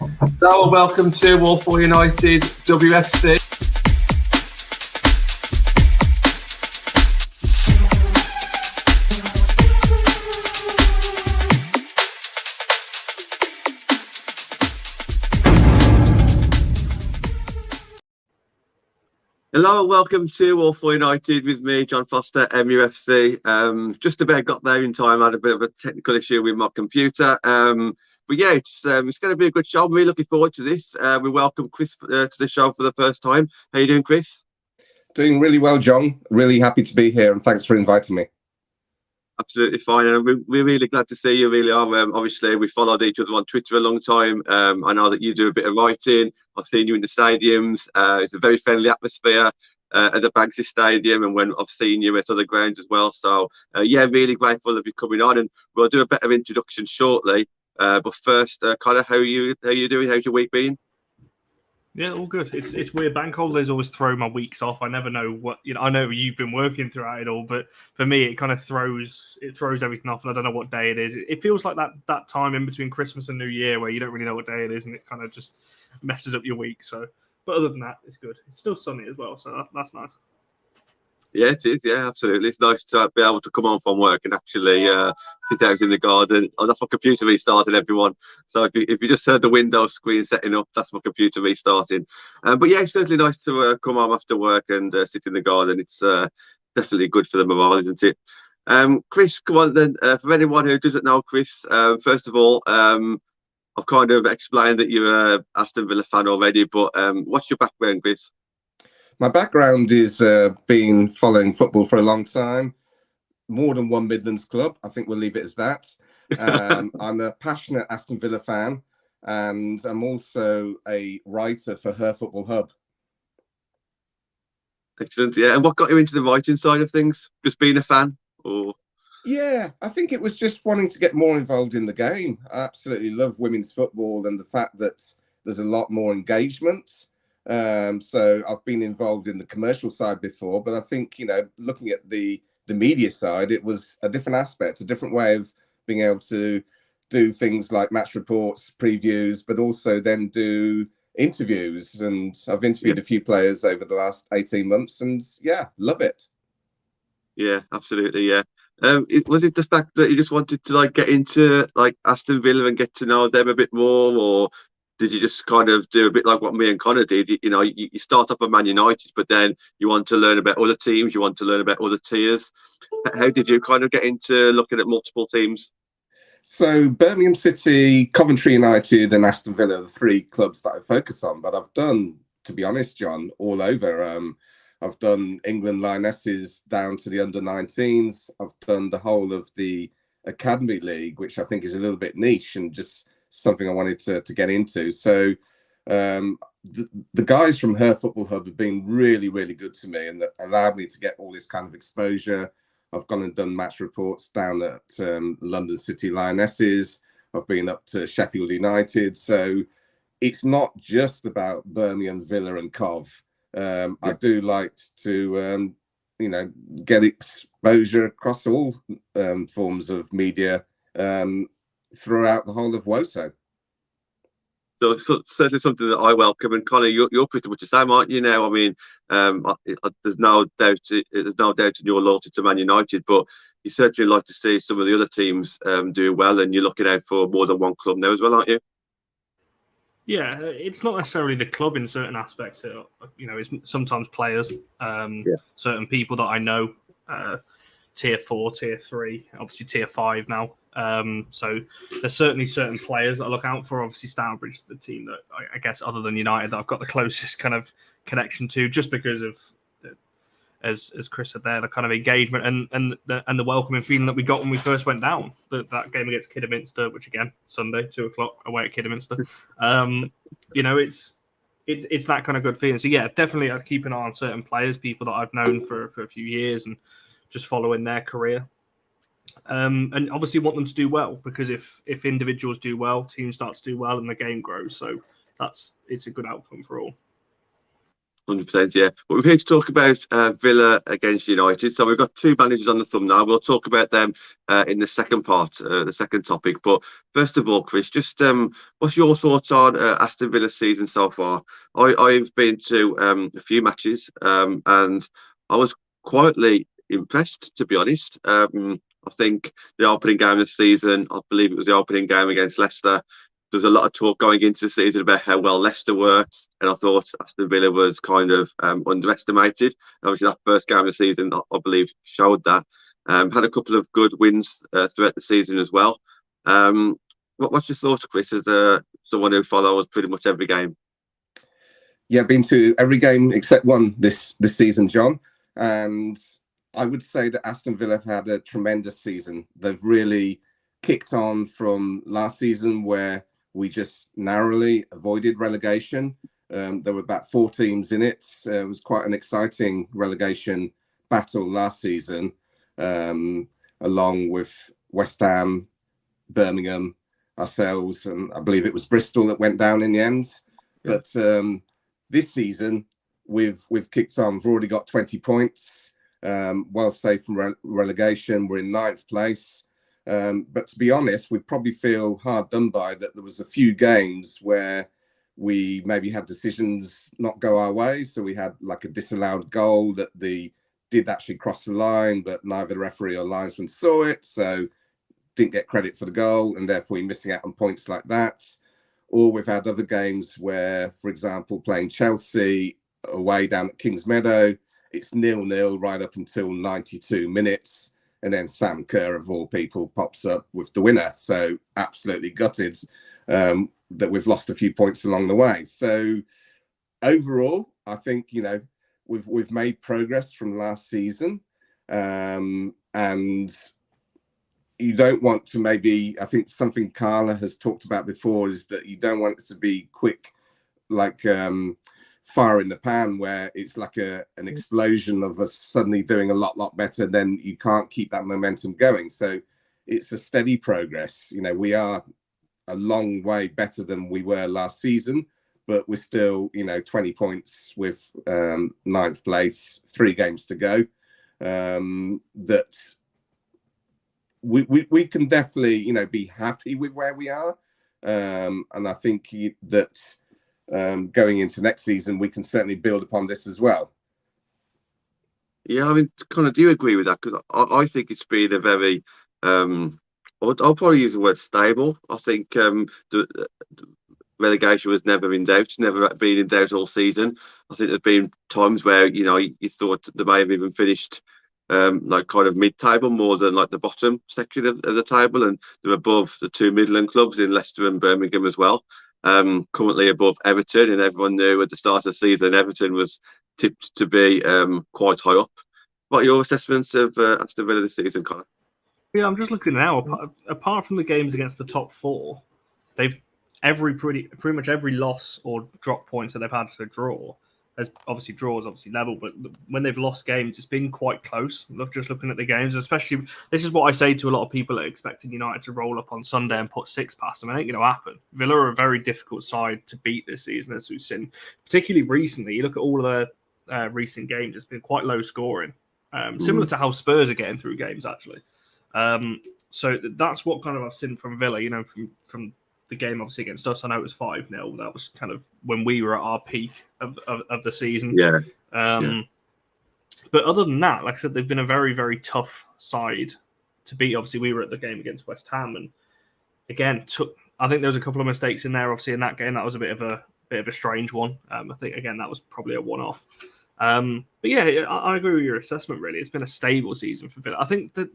Hello and welcome to Walpole United WFC. Hello and welcome to Walpole United with me, John Foster, MUFC. Just about got there in time. I had a bit of a technical issue with my computer. But yeah, it's going to be a good show. I'm really looking forward to this. We welcome Chris to the show for the first time. How you doing, Chris? Doing really well, John. Really happy to be here, and thanks for inviting me. Absolutely fine, and we're really glad to see you. Really are. Obviously, we followed each other on Twitter a long time. I know that you do a bit of writing. I've seen you in the stadiums. It's a very friendly atmosphere at the Baggsy Stadium, and when I've seen you at other grounds as well. So yeah, really grateful of you coming on, and we'll do a better introduction shortly. But first, Carla, how are you doing? How's your week been? Yeah, all good. It's weird. Bank holidays always throw my weeks off. I never know what I know you've been working throughout it all, but for me, it kind of throws everything off, and I don't know what day it is. It feels like that time in between Christmas and New Year where you don't really know what day it is, and it kind of just messes up your week. So, but other than that, it's good. It's still sunny as well, so that's nice. Yeah, it is. Yeah, absolutely. It's nice to be able to come home from work and actually sit out in the garden. Oh, that's my computer restarting, everyone. So if you just heard the Windows screen setting up, that's my computer restarting. But yeah, it's certainly nice to come home after work and sit in the garden. It's definitely good for the morale, isn't it? Chris, come on then. For anyone who doesn't know Chris, first of all, I've kind of explained that you're an Aston Villa fan already, but what's your background, Chris? My background is been following football for a long time, more than one Midlands club. I think we'll leave it as that. I'm a passionate Aston Villa fan, and I'm also a writer for Her Football Hub. Excellent. Yeah. And what got you into the writing side of things? Just being a fan, or? Yeah, I think it was just wanting to get more involved in the game. I absolutely love women's football and the fact that there's a lot more engagement. So I've been involved in the commercial side before, but I think, looking at the media side, it was a different aspect, a different way of being able to do things like match reports, previews, but also then do interviews. And I've interviewed a few players over the last 18 months and yeah, love it. Yeah, absolutely. Yeah. Was it the fact that you just wanted to get into Aston Villa and get to know them a bit more, or did you just kind of do a bit like what me and Connor did? You start off at Man United, but then you want to learn about other teams, you want to learn about other tiers. How did you kind of get into looking at multiple teams? So Birmingham City, Coventry United and Aston Villa are the three clubs that I focus on, but I've done, to be honest, John, all over. I've done England Lionesses down to the under-19s. I've done the whole of the Academy League, which I think is a little bit niche and just something I wanted to get into. So the guys from Her Football Hub have been really, really good to me and that allowed me to get all this kind of exposure. I've gone and done match reports down at London City Lionesses. I've been up to Sheffield United. So it's not just about Birmingham, Villa and Cov. I do like to, get exposure across all forms of media throughout the whole of WOSO. So certainly something that I welcome. And Connor, you're pretty much the same, aren't you? Now, I mean, there's no doubt in your loyalty to Man United, but you certainly like to see some of the other teams doing well, and you're looking out for more than one club now as well, aren't you? Yeah, it's not necessarily the club in certain aspects. It's sometimes players, certain people that I know, tier 4, tier 3, obviously tier 5 now. So there's certainly certain players that I look out for. Obviously, Stourbridge is the team that I guess, other than United, that I've got the closest kind of connection to, just because of as Chris said there, the kind of engagement and the welcoming feeling that we got when we first went down. That game against Kidderminster, which again Sunday 2:00 away at Kidderminster. It's that kind of good feeling. So yeah, definitely I'd keep an eye on certain players, people that I've known for a few years, and just following their career. And obviously want them to do well, because if individuals do well, teams start to do well and the game grows. So it's a good outcome for all. 100%, yeah. But we're here to talk about Villa against United. So we've got two managers on the thumbnail. We'll talk about them in the second part, the second topic. But first of all, Chris, just what's your thoughts on Aston Villa's season so far? I've been to a few matches and I was quietly impressed, to be honest. I think the opening game of the season, I believe it was the opening game against Leicester. There was a lot of talk going into the season about how well Leicester were, and I thought Aston Villa was kind of underestimated. Obviously, that first game of the season, I believe, showed that. Had a couple of good wins throughout the season as well. What's your thoughts, Chris, as someone who follows pretty much every game? Yeah, been to every game except one this season, John. And I would say that Aston Villa have had a tremendous season. They've really kicked on from last season where we just narrowly avoided relegation. There were about 4 teams in it. It was quite an exciting relegation battle last season, along with West Ham, Birmingham, ourselves, and I believe it was Bristol that went down in the end. Yeah. But this season, we've kicked on. We've already got 20 points, well safe from relegation. We're in 9th place. But to be honest, we probably feel hard done by that. There was a few games where we maybe had decisions not go our way. So we had like a disallowed goal that did actually cross the line, but neither the referee or linesman saw it. So didn't get credit for the goal, and therefore we're missing out on points like that. Or we've had other games where, for example, playing Chelsea away down at Kings Meadow, it's 0-0 right up until 92 minutes. And then Sam Kerr, of all people, pops up with the winner. So absolutely gutted that we've lost a few points along the way. So overall, I think, we've made progress from last season. And you don't want to I think something Carla has talked about before is that you don't want it to be quick, like fire in the pan, where it's like an explosion of us suddenly doing a lot better. Then you can't keep that momentum going. So it's a steady progress. We are a long way better than we were last season, but we're still, 20 points with 9th place, 3 games to go. That we can definitely, be happy with where we are. And I think that going into next season, we can certainly build upon this as well. Yeah, I mean, kind of, do you agree with that? Because I think it's been a very, I'll probably use the word stable. I think the relegation was never in doubt, never been in doubt all season. I think there's been times where, you thought they may have even finished like kind of mid-table more than like the bottom section of the table, and they're above the 2 Midland clubs in Leicester and Birmingham as well. Currently above Everton, and everyone knew at the start of the season Everton was tipped to be quite high up. What are your assessments of Aston Villa this season, Connor? Yeah, I'm just looking now. Apart from the games against the top 4, they've pretty much every loss or drop points that they've had to draw. As obviously draws, obviously level, but when they've lost games, it's been quite close. Just looking at the games, especially, this is what I say to a lot of people that are expecting United to roll up on Sunday and put 6 past them. It ain't going to happen. Villa are a very difficult side to beat this season, as we've seen. Particularly recently, you look at all of the recent games, it's been quite low scoring. Similar to how Spurs are getting through games, actually. So that's what kind of I've seen from Villa, from the game obviously against us. I know it was 5-0. That was kind of when we were at our peak of the season. Yeah. But other than that, like I said, they've been a very, very tough side to beat. Obviously, we were at the game against West Ham, and again, I think there was a couple of mistakes in there. Obviously, in that game, that was a bit of a strange one. I think again that was probably a one-off. But yeah, I agree with your assessment. Really, it's been a stable season for Villa. I think that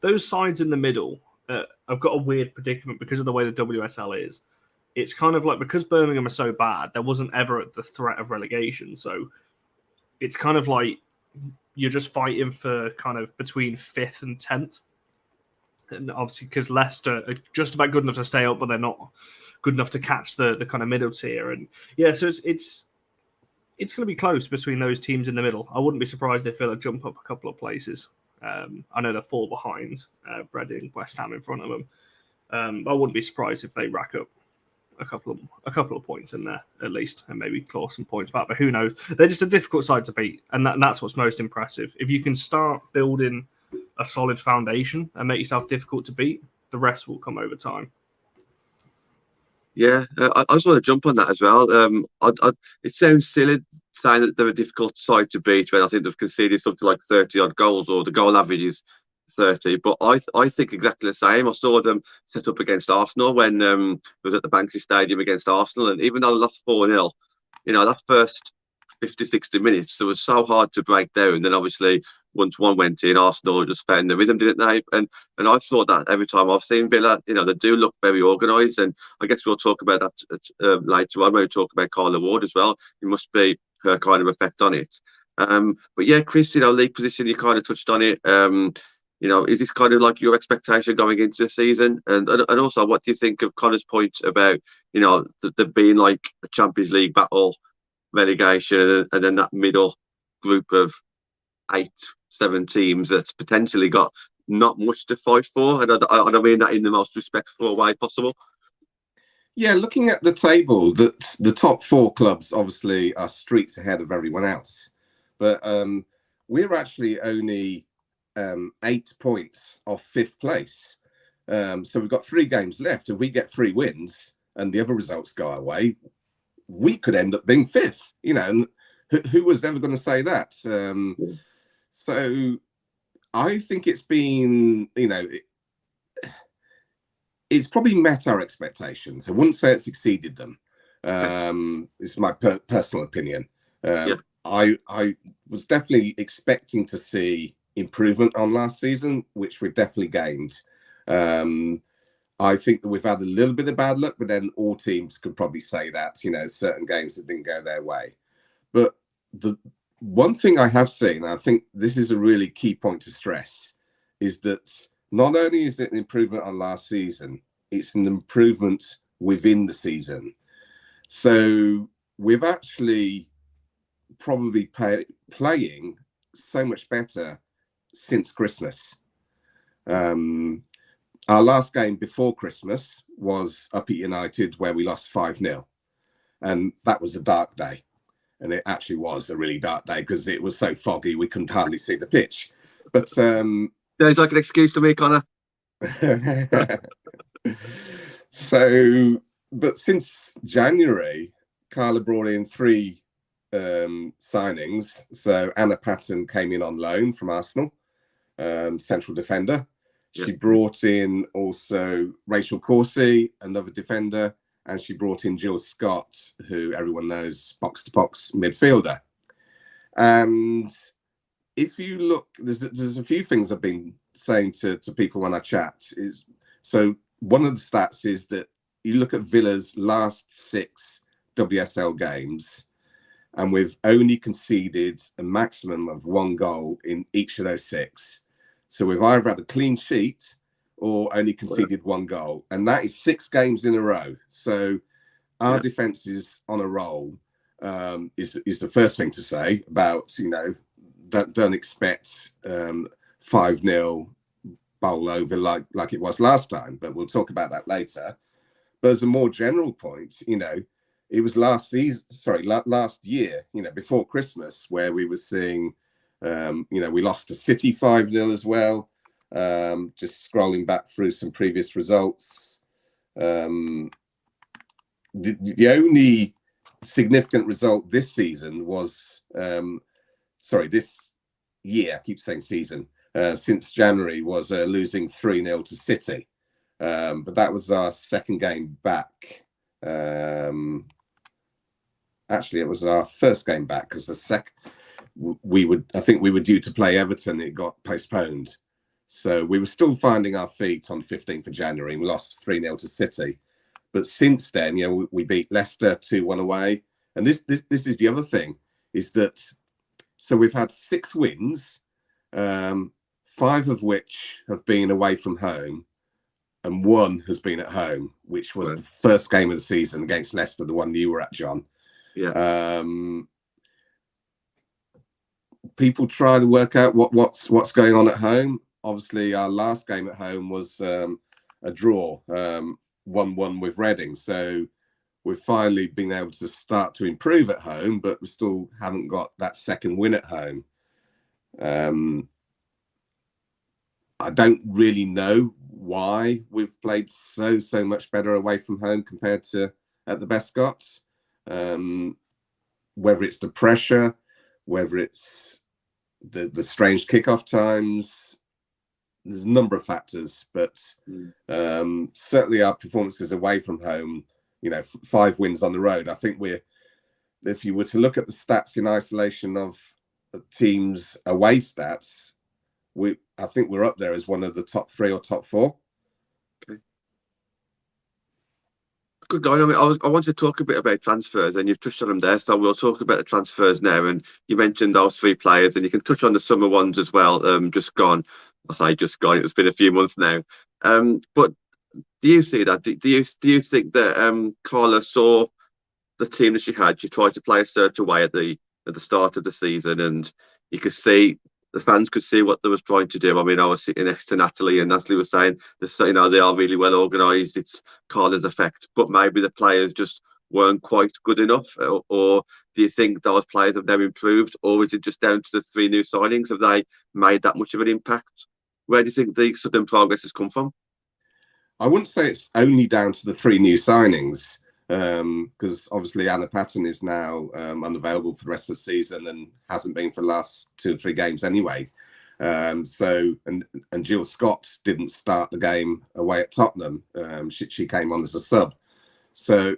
those sides in the middle have got a weird predicament because of the way the WSL is. It's kind of like, because Birmingham are so bad, there wasn't ever the threat of relegation. So it's kind of like you're just fighting for kind of between 5th and 10th. And obviously, because Leicester are just about good enough to stay up, but they're not good enough to catch the kind of middle tier. And yeah, so it's going to be close between those teams in the middle. I wouldn't be surprised if Villa jump up a couple of places. I know they're 4 behind, Reading, West Ham in front of them. I wouldn't be surprised if they rack up a couple of points in there at least, and maybe claw some points back. But who knows? They're just a difficult side to beat, and that's what's most impressive. If you can start building a solid foundation and make yourself difficult to beat, the rest will come over time. Yeah, I just want to jump on that as well. It sounds silly saying that they're a difficult side to beat when I think they've conceded something like 30 odd goals, or the goal average is 30. But I think exactly the same. I saw them set up against Arsenal when it was at the Banksy Stadium against Arsenal, and even though they lost 4-0, that first 50, 60 minutes, it was so hard to break down. Then obviously once one went in, Arsenal just found the rhythm, didn't they? And I've thought that every time I've seen Villa, they do look very organised. And I guess we'll talk about that later on when we talk about Carla Ward as well. It must be her kind of effect on it. But yeah, Chris, league position, you kind of touched on it. Is this kind of like your expectation going into the season? And also, what do you think of Connor's point about, there being like a Champions League battle, relegation, and then that middle group of 8-7 teams that's potentially got not much to fight for? And I mean that in the most respectful way possible. Yeah, looking at the table, the top 4 clubs obviously are streets ahead of everyone else. But we're actually only 8 points off 5th place. So we've got 3 games left. If we get 3 wins and the other results go our way, we could end up being 5th. And who was ever going to say that? So I think it's been, it's probably met our expectations. I wouldn't say it's exceeded them. It's my personal opinion. I was definitely expecting to see improvement on last season, which we've definitely gained. I think that we've had a little bit of bad luck, but then all teams could probably say that, certain games that didn't go their way. But the one thing I have seen, I think this is a really key point to stress, is that not only is it an improvement on last season, it's an improvement within the season. So we've actually probably playing so much better since Christmas. Our last game before Christmas was up at United, where we lost 5-0. And that was a dark day. And it actually was a really dark day because it was so foggy we couldn't hardly see the pitch. But there's like an excuse to me, Connor. So, but since January, Carla brought in 3 signings. So Anna Patton came in on loan from Arsenal, central defender. She brought in also Rachel Corsi, another defender, and she brought in Jill Scott, who everyone knows, box-to-box midfielder. And if you look, there's a few things I've been saying to people when I chat. So one of the stats is that you look at Villa's last 6 WSL games, and we've only conceded a maximum of 1 goal in each of those 6. So we've either had a clean sheet or only conceded 1 goal. And that is 6 games in a row. So our defence is on a roll, is the first thing to say about, don't expect 5-0 bowl over like it was last time. But we'll talk about that later. But as a more general point, it was last year, before Christmas, where we were seeing, we lost to City 5-0 as well. Just scrolling back through some previous results. The only significant result this season was, this year, I keep saying season, since January, was losing 3-0 to City. But that was our second game back. Actually, it was our first game back because I think we were due to play Everton. It got postponed. So we were still finding our feet on 15th of January. We lost 3-0 to City. But since then, we beat Leicester 2-1 away. And this is the other thing, is that, so we've had 6 wins, 5 of which have been away from home, and 1 has been at home, which was the first game of the season against Leicester, the one you were at, John. Yeah. People try to work out what's going on at home. Obviously, our last game at home was a draw, 1-1 with Reading. So we've finally been able to start to improve at home, but we still haven't got that second win at home. I don't really know why we've played so much better away from home compared to at the Bescots. Whether it's the pressure, whether it's the strange kickoff times, there's a number of factors, but certainly our performances away from home, 5 wins on the road. I think if you were to look at the stats in isolation of teams' away stats, I think we're up there as one of the top 3 or top 4. Okay. Good going. I mean, I wanted to talk a bit about transfers, and you've touched on them there. So we'll talk about the transfers now. And you mentioned those 3 players, and you can touch on the summer ones as well. Just gone. I say just gone. It's been a few months now. But do you see that? Do you think that Carla saw the team that she had? She tried to play a certain way at the start of the season, and you could see the fans could see what they was trying to do. I mean, I was sitting next to Natalie, and Natalie was saying, they are really well organised. It's Carla's effect, but maybe the players just weren't quite good enough. Or do you think those players have now improved, or is it just down to the 3 new signings? Have they made that much of an impact? Where do you think the sudden progress has come from? I wouldn't say it's only down to the 3 new signings, because obviously Anna Patton is now unavailable for the rest of the season and hasn't been for the last 2 or 3 games anyway. And Jill Scott didn't start the game away at Tottenham. She came on as a sub. So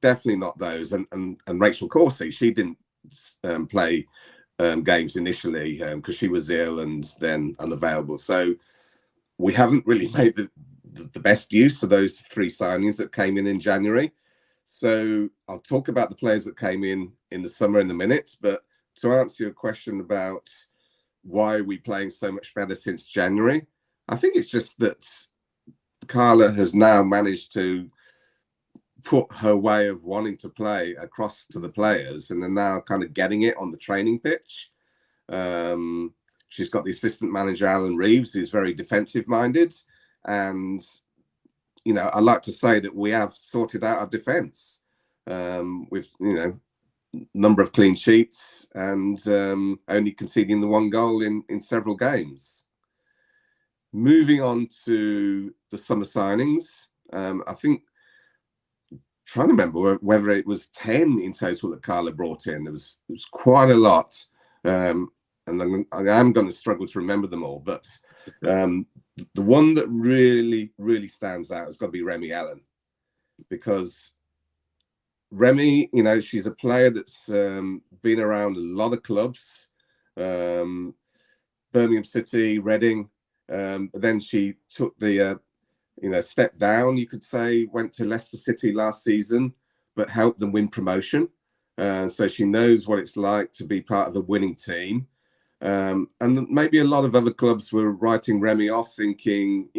definitely not those. And Rachel Corsie, she didn't play games initially because she was ill and then unavailable. So we haven't really made the best use of those 3 signings that came in January. So I'll talk about the players that came in the summer in a minute, but to answer your question about why are we playing so much better since January, I think it's just that Carla has now managed to put her way of wanting to play across to the players, and they're now kind of getting it on the training pitch. She's got the assistant manager, Alan Reeves, who's very defensive minded. And, I like to say that we have sorted out our defence with, number of clean sheets and only conceding the 1 goal in several games. Moving on to the summer signings, I think, trying to remember whether it was 10 in total that Carla brought in. It was quite a lot. And I am going to struggle to remember them all, but the one that really, really stands out has got to be Remy Allen, because Remy, she's a player that's been around a lot of clubs, Birmingham City, Reading. But then she took the, step down, you could say, went to Leicester City last season, but helped them win promotion. So she knows what it's like to be part of a winning team. And maybe a lot of other clubs were writing Remy off, thinking,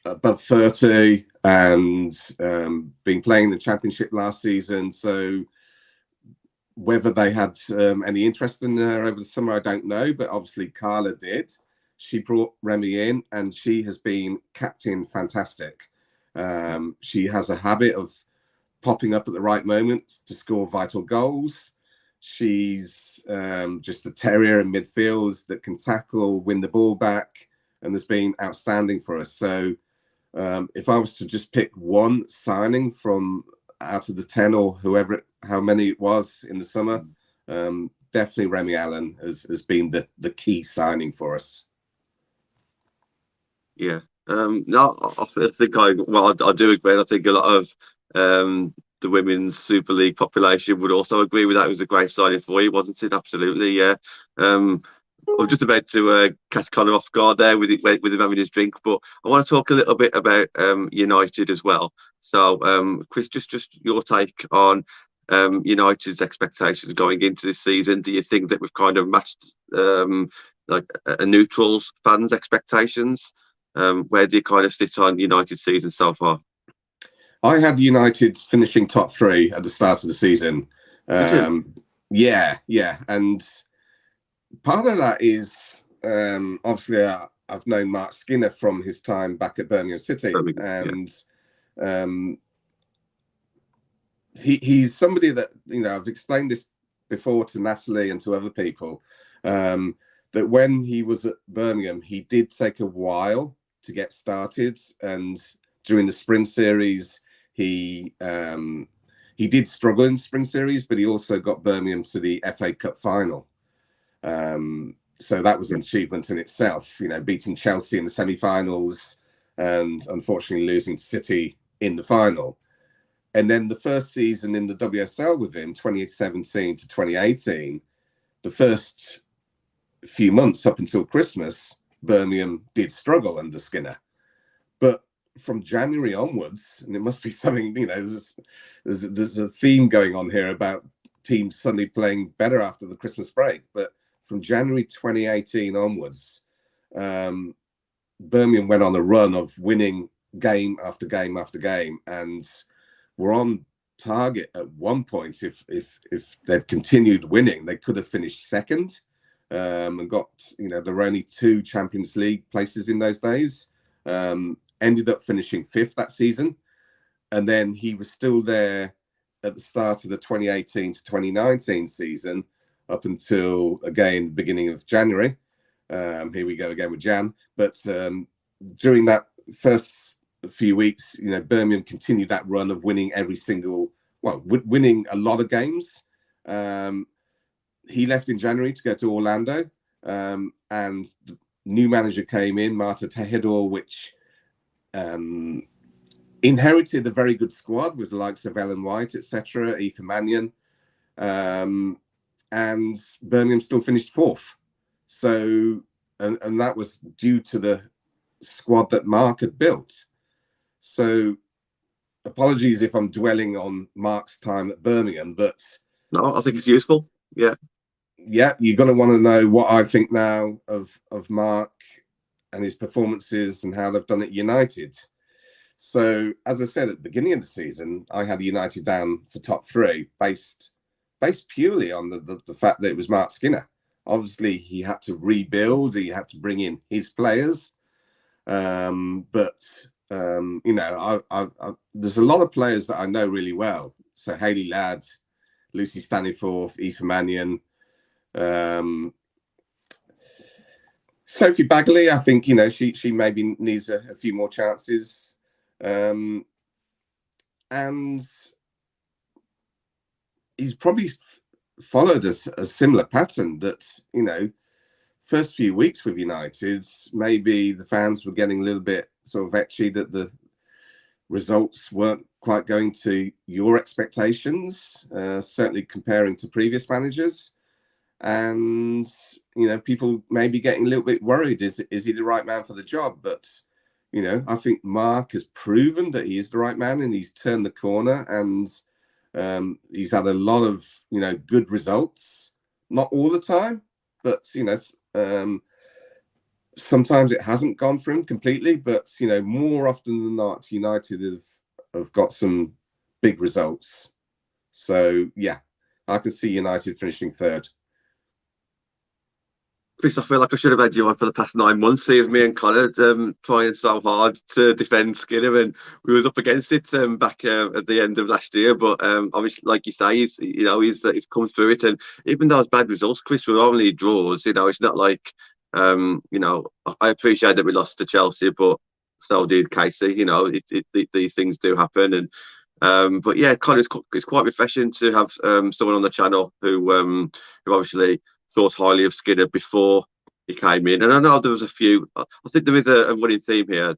above 30 and been playing the Championship last season. So whether they had any interest in her over the summer, I don't know. But obviously Carla did. She brought Remy in, and she has been captain fantastic. She has a habit of popping up at the right moment to score vital goals. She's just a terrier in midfield that can tackle, win the ball back, and has been outstanding for us. So if I was to just pick one signing from out of the 10 or how many it was in the summer, definitely Remy Allen has been the key signing for us. Yeah. No, I think I do agree. I think a lot of the women's Super League population would also agree with that. It was a great signing for you, wasn't it? Absolutely, yeah. I'm just about to catch Connor off guard there with him having his drink, but I want to talk a little bit about United as well. So, Chris, just your take on United's expectations going into this season. Do you think that we've kind of matched like a neutral's fans' expectations? Where do you kind of sit on United's season so far? I had United finishing top 3 at the start of the season. Yeah. And part of that is obviously I've known Marc Skinner from his time back at Birmingham City. he's somebody that, I've explained this before to Natalie and to other people, that when he was at Birmingham, he did take a while to get started, and during the spring series, he did struggle in the spring series, but he also got Birmingham to the FA Cup final. So that was an achievement in itself, beating Chelsea in the semi-finals and unfortunately losing to City in the final. And then the first season in the WSL with him, 2017 to 2018, the first few months up until Christmas, Birmingham did struggle under Skinner. But from January onwards, and it must be something, there's a theme going on here about teams suddenly playing better after the Christmas break. But from January 2018 onwards, Birmingham went on a run of winning game after game after game, and were on target at one point. If they'd continued winning, they could have finished second, and got, there were only 2 Champions League places in those days. Ended up finishing 5th that season, and then he was still there at the start of the 2018 to 2019 season up until, again, beginning of January. Here we go again with Jan. But during that first few weeks, Birmingham continued that run of winning winning a lot of games. He left in January to go to Orlando, and the new manager came in, Marta Tejedor, which inherited a very good squad with the likes of Ellen White, etc., Aoife Mannion, and Birmingham still finished 4th. So, and that was due to the squad that Marc had built. So, apologies if I'm dwelling on Marc's time at Birmingham, but no, I think it's useful. Yeah, you're going to want to know what I think now of Marc and his performances and how they've done at United. So, as I said at the beginning of the season, I had United down for top 3 based purely on the fact that it was Marc Skinner. Obviously, he had to rebuild, he had to bring in his players, but there's a lot of players that I know really well. So Hayley Ladd, Lucy Staniforth, Aoife Mannion, Sophie Bagley, I think, she maybe needs a few more chances. And he's probably followed a similar pattern that, first few weeks with United, maybe the fans were getting a little bit sort of etchy that the results weren't quite going to your expectations, certainly comparing to previous managers. And, people may be getting a little bit worried. Is he the right man for the job? But, I think Marc has proven that he is the right man, and he's turned the corner, and he's had a lot of, good results. Not all the time, but, sometimes it hasn't gone for him completely. But, more often than not, United have got some big results. So, yeah, I can see United finishing 3rd. Chris, I feel like I should have had you on for the past 9 months, seeing me and Connor trying so hard to defend Skinner, and we was up against it back at the end of last year. But obviously, like you say, he's come through it, and even those bad results, Chris, were only draws. It's not like I appreciate that we lost to Chelsea, but so did Casey. These things do happen, and but yeah, Connor, it's quite refreshing to have someone on the channel who obviously thought highly of Skinner before he came in. And I know there was a few, I think there is a running theme here.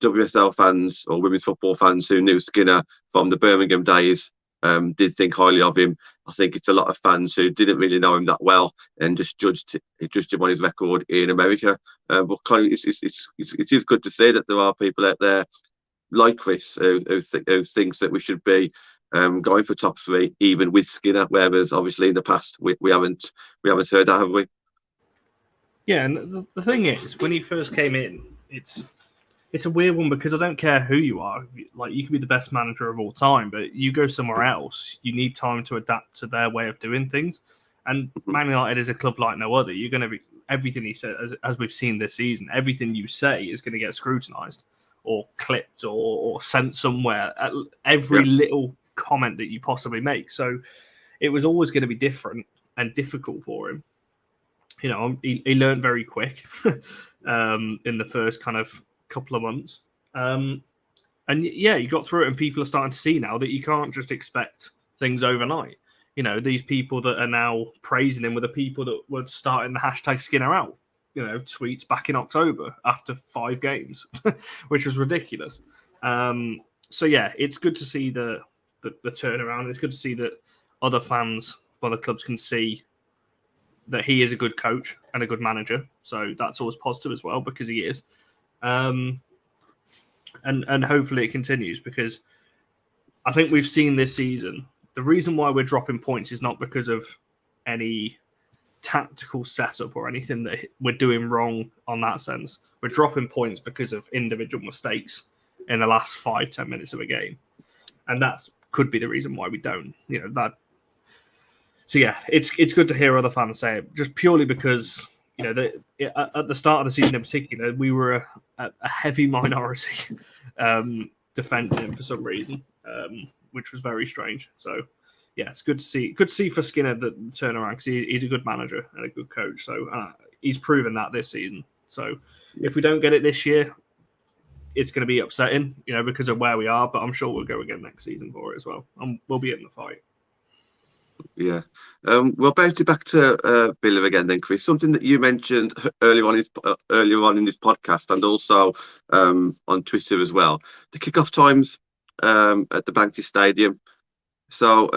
WSL fans or women's football fans who knew Skinner from the Birmingham days did think highly of him. I think it's a lot of fans who didn't really know him that well and just judged him on his record in America. But kind of, it is good to see that there are people out there like Chris who thinks that we should be going for top 3, even with Skinner, whereas obviously in the past we haven't heard that, have we? Yeah, and the thing is, when he first came in, it's a weird one because I don't care who you are. Like, you could be the best manager of all time, but you go somewhere else, you need time to adapt to their way of doing things. And Man United is a club like no other. You're going to be, everything he said, as we've seen this season, everything you say is going to get scrutinised or clipped or sent somewhere. Every little comment that you possibly make. So it was always going to be different and difficult for him. You know, he learned very quick in the first kind of couple of months. And yeah, you got through it, and people are starting to see now that you can't just expect things overnight. You know, these people that are now praising him were the people that were starting the hashtag Skinner out, you know, tweets back in October after 5 games, which was ridiculous. So yeah, it's good to see the turnaround. It's good to see that other fans, other clubs can see that he is a good coach and a good manager. So that's always positive as well, because he is. And hopefully it continues, because I think we've seen this season, the reason why we're dropping points is not because of any tactical setup or anything that we're doing wrong on that sense. We're dropping points because of individual mistakes in the last 5-10 minutes of a game. And that could be the reason why we don't, you know, that. So yeah, it's good to hear other fans say it, just purely because, you know, at the start of the season in particular, we were a heavy minority defending him for some reason, which was very strange. So yeah, it's good to see. Good to see for Skinner the turnaround, because he's a good manager and a good coach. So he's proven that this season. So if we don't get it this year, it's going to be upsetting, you know, because of where we are. But I'm sure we'll go again next season for it as well, and we'll be in the fight. Yeah. Well, bounce it back to Villa again then, Chris. Something that you mentioned earlier on in this podcast, and also on Twitter as well. The kickoff times at the Banksy Stadium. So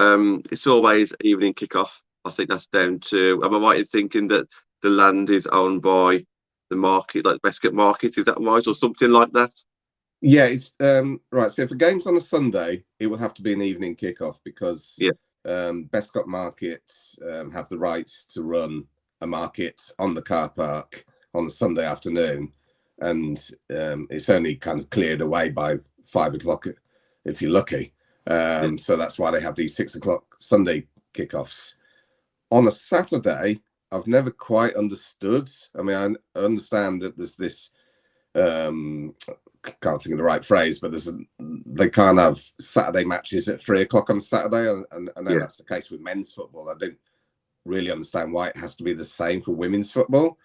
it's always evening kickoff. I think that's down to. Am I right in thinking that the land is owned by the market, like Bescott Market? Is that right, or something like that? Yeah, it's right. So if a game's on a Sunday, it will have to be an evening kickoff, because Bescott Market have the rights to run a market on the car park on a Sunday afternoon, and it's only kind of cleared away by 5 o'clock if you're lucky. So that's why they have these 6 o'clock Sunday kickoffs. On a Saturday, I've never quite understood. I mean, I understand that there's this. Can't think of the right phrase, but they can't have Saturday matches at 3 o'clock on Saturday, and I know that's the case with men's football. I don't really understand why it has to be the same for women's football,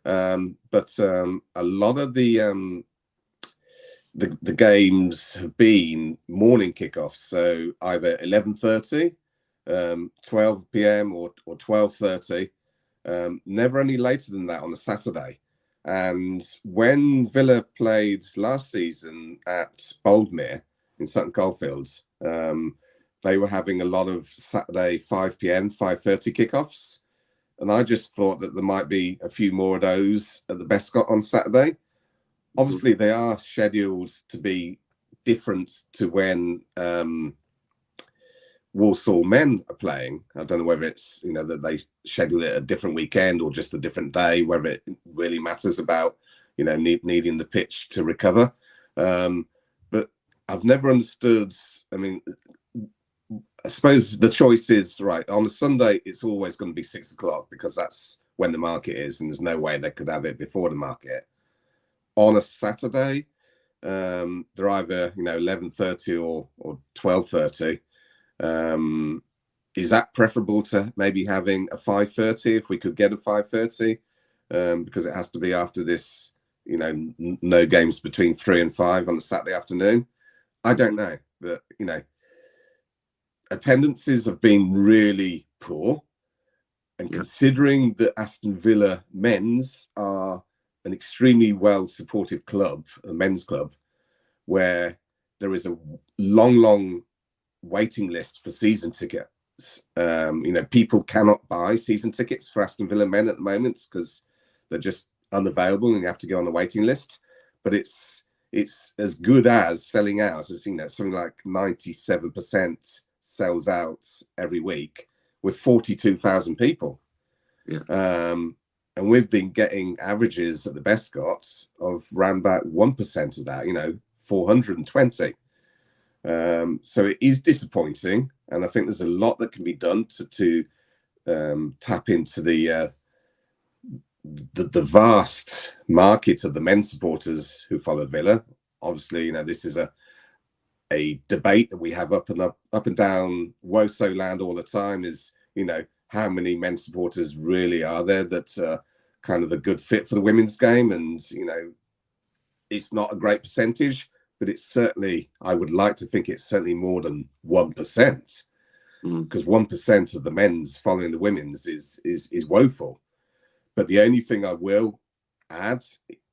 but a lot of the games have been morning kickoffs, so either 11:30, 12 p.m. or 12:30, never any later than that on a Saturday. And when Villa played last season at Boldmere in Sutton Coldfields, they were having a lot of Saturday 5 p.m, 5:30 kickoffs. And I just thought that there might be a few more of those at the Bescott on Saturday. Obviously, they are scheduled to be different to when Walsall men are playing. I don't know whether it's, you know, that they schedule it a different weekend or just a different day, whether it really matters about, you know, needing the pitch to recover. But I've never understood. I mean, I suppose the choice is right on a Sunday. It's always going to be 6 o'clock, because that's when the market is, and there's no way they could have it before the market. On a Saturday, they're either, you know, 11:30 or 12:30. Is that preferable to maybe having a 5:30 if we could get a 5:30? Because it has to be after this, you know, no games between 3 and 5 on a Saturday afternoon. I don't know, but you know, attendances have been really poor, and considering that Aston Villa men's are an extremely well supported club, a men's club, where there is a long waiting list for season tickets. You know, people cannot buy season tickets for Aston Villa men at the moment because they're just unavailable, and you have to go on the waiting list. But it's as good as selling out. As you know, something like 97% sells out every week with 42,000 people. And we've been getting averages at the Bescott of around about 1% of that. You know, 420. So it is disappointing, and I think there's a lot that can be done to tap into the vast market of the men's supporters who follow Villa. Obviously, you know, this is a debate that we have up and down Woso land all the time is, how many men's supporters really are there that kind of a good fit for the women's game? And, it's not a great percentage, but it's certainly, I would like to think it's certainly more than 1%, because 1% of the men's following the women's is woeful. But the only thing I will add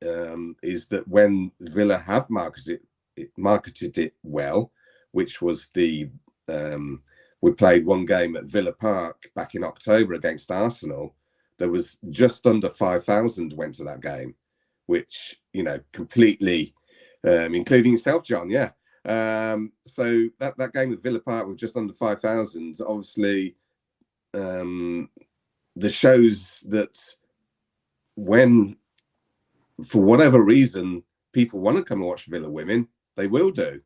is that when Villa have marketed it well, which was we played one game at Villa Park back in October against Arsenal. There was just under 5,000 went to that game, which, completely, including yourself, John. Yeah. So that game at Villa Park with just under 5,000, obviously, the shows that when, for whatever reason, people want to come and watch Villa women, they will do.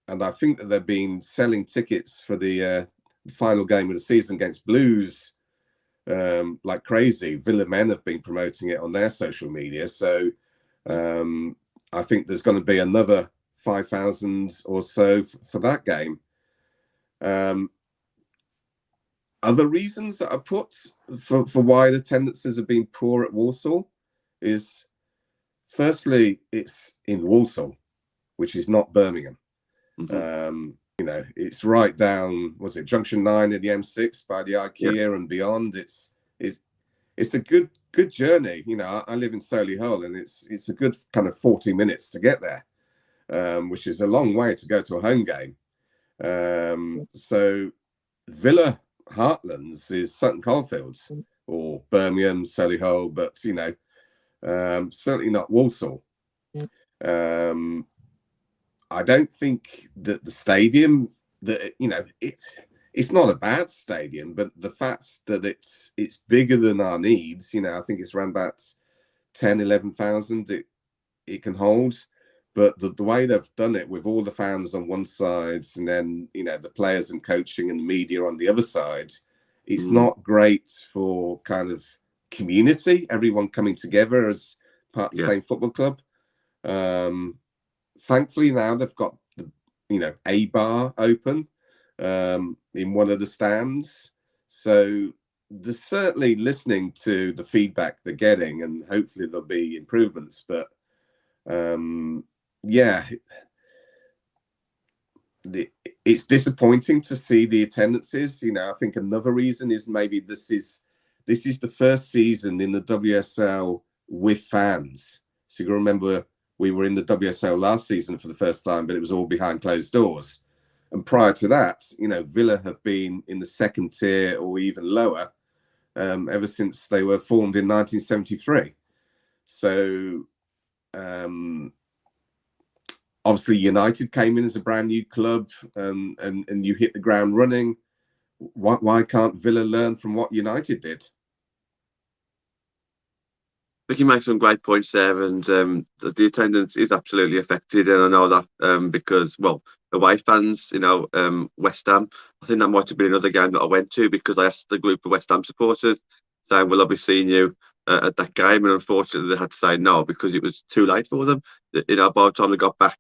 And I think that they've been selling tickets for the final game of the season against Blues like crazy. Villa men have been promoting it on their social media. So I think there's going to be another 5,000 or so for that game. Other reasons that I put for why the attendances have been poor at Walsall is, firstly, it's in Walsall, which is not Birmingham. It's right down, was it Junction 9 in the M6 by the IKEA and beyond. It's a good journey. I live in Solihull, and it's a good kind of 40 minutes to get there, which is a long way to go to a home game. So Villa Heartlands is Sutton Coldfields or Birmingham, Solihull, but certainly not Walsall. I don't think that the stadium, that it's not a bad stadium, but the fact that it's bigger than our needs, I think it's around about 11,000 it can hold. But the way they've done it with all the fans on one side and then, the players and coaching and media on the other side, it's not great for kind of community, everyone coming together as part of the same football club. Thankfully now they've got a bar open in one of the stands. So they're certainly listening to the feedback they're getting, and hopefully there'll be improvements. But it's disappointing to see the attendances. I think another reason is maybe this is the first season in the WSL with fans. So you remember we were in the WSL last season for the first time, but it was all behind closed doors. And prior to that, Villa have been in the second tier or even lower ever since they were formed in 1973. So obviously United came in as a brand new club, and you hit the ground running. Why can't Villa learn from what United did? I think you make some great points there, and the attendance is absolutely affected, and I know that because, well, away fans, West Ham, I think that might have been another game that I went to, because I asked the group of West Ham supporters, saying, will I be seeing you at that game? And unfortunately they had to say no, because it was too late for them. By the time they got back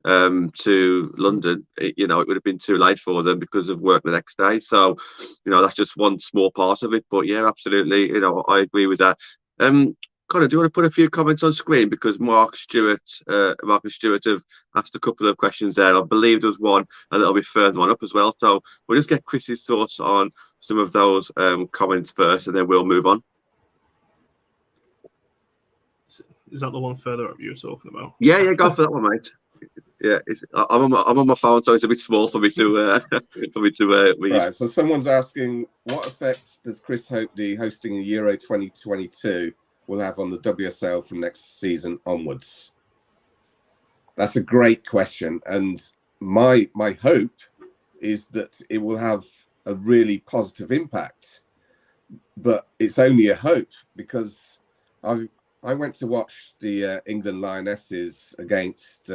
to London, it would have been too late for them because of work the next day. So, that's just one small part of it. But yeah, absolutely, I agree with that. Connor, do you want to put a few comments on screen, because Mark and Stuart have asked a couple of questions there. I believe there's one a little bit further on up as well. So we'll just get Chris's thoughts on some of those comments first, and then we'll move on. Is that the one further up you were talking about? Yeah, go for that one, mate. Yeah, I'm on my phone, so it's a bit small for me to read. Right. So someone's asking, what effect does Chris hope the hosting of Euro 2022 will have on the WSL from next season onwards? That's a great question, and my hope is that it will have a really positive impact. But it's only a hope, because I went to watch the England Lionesses against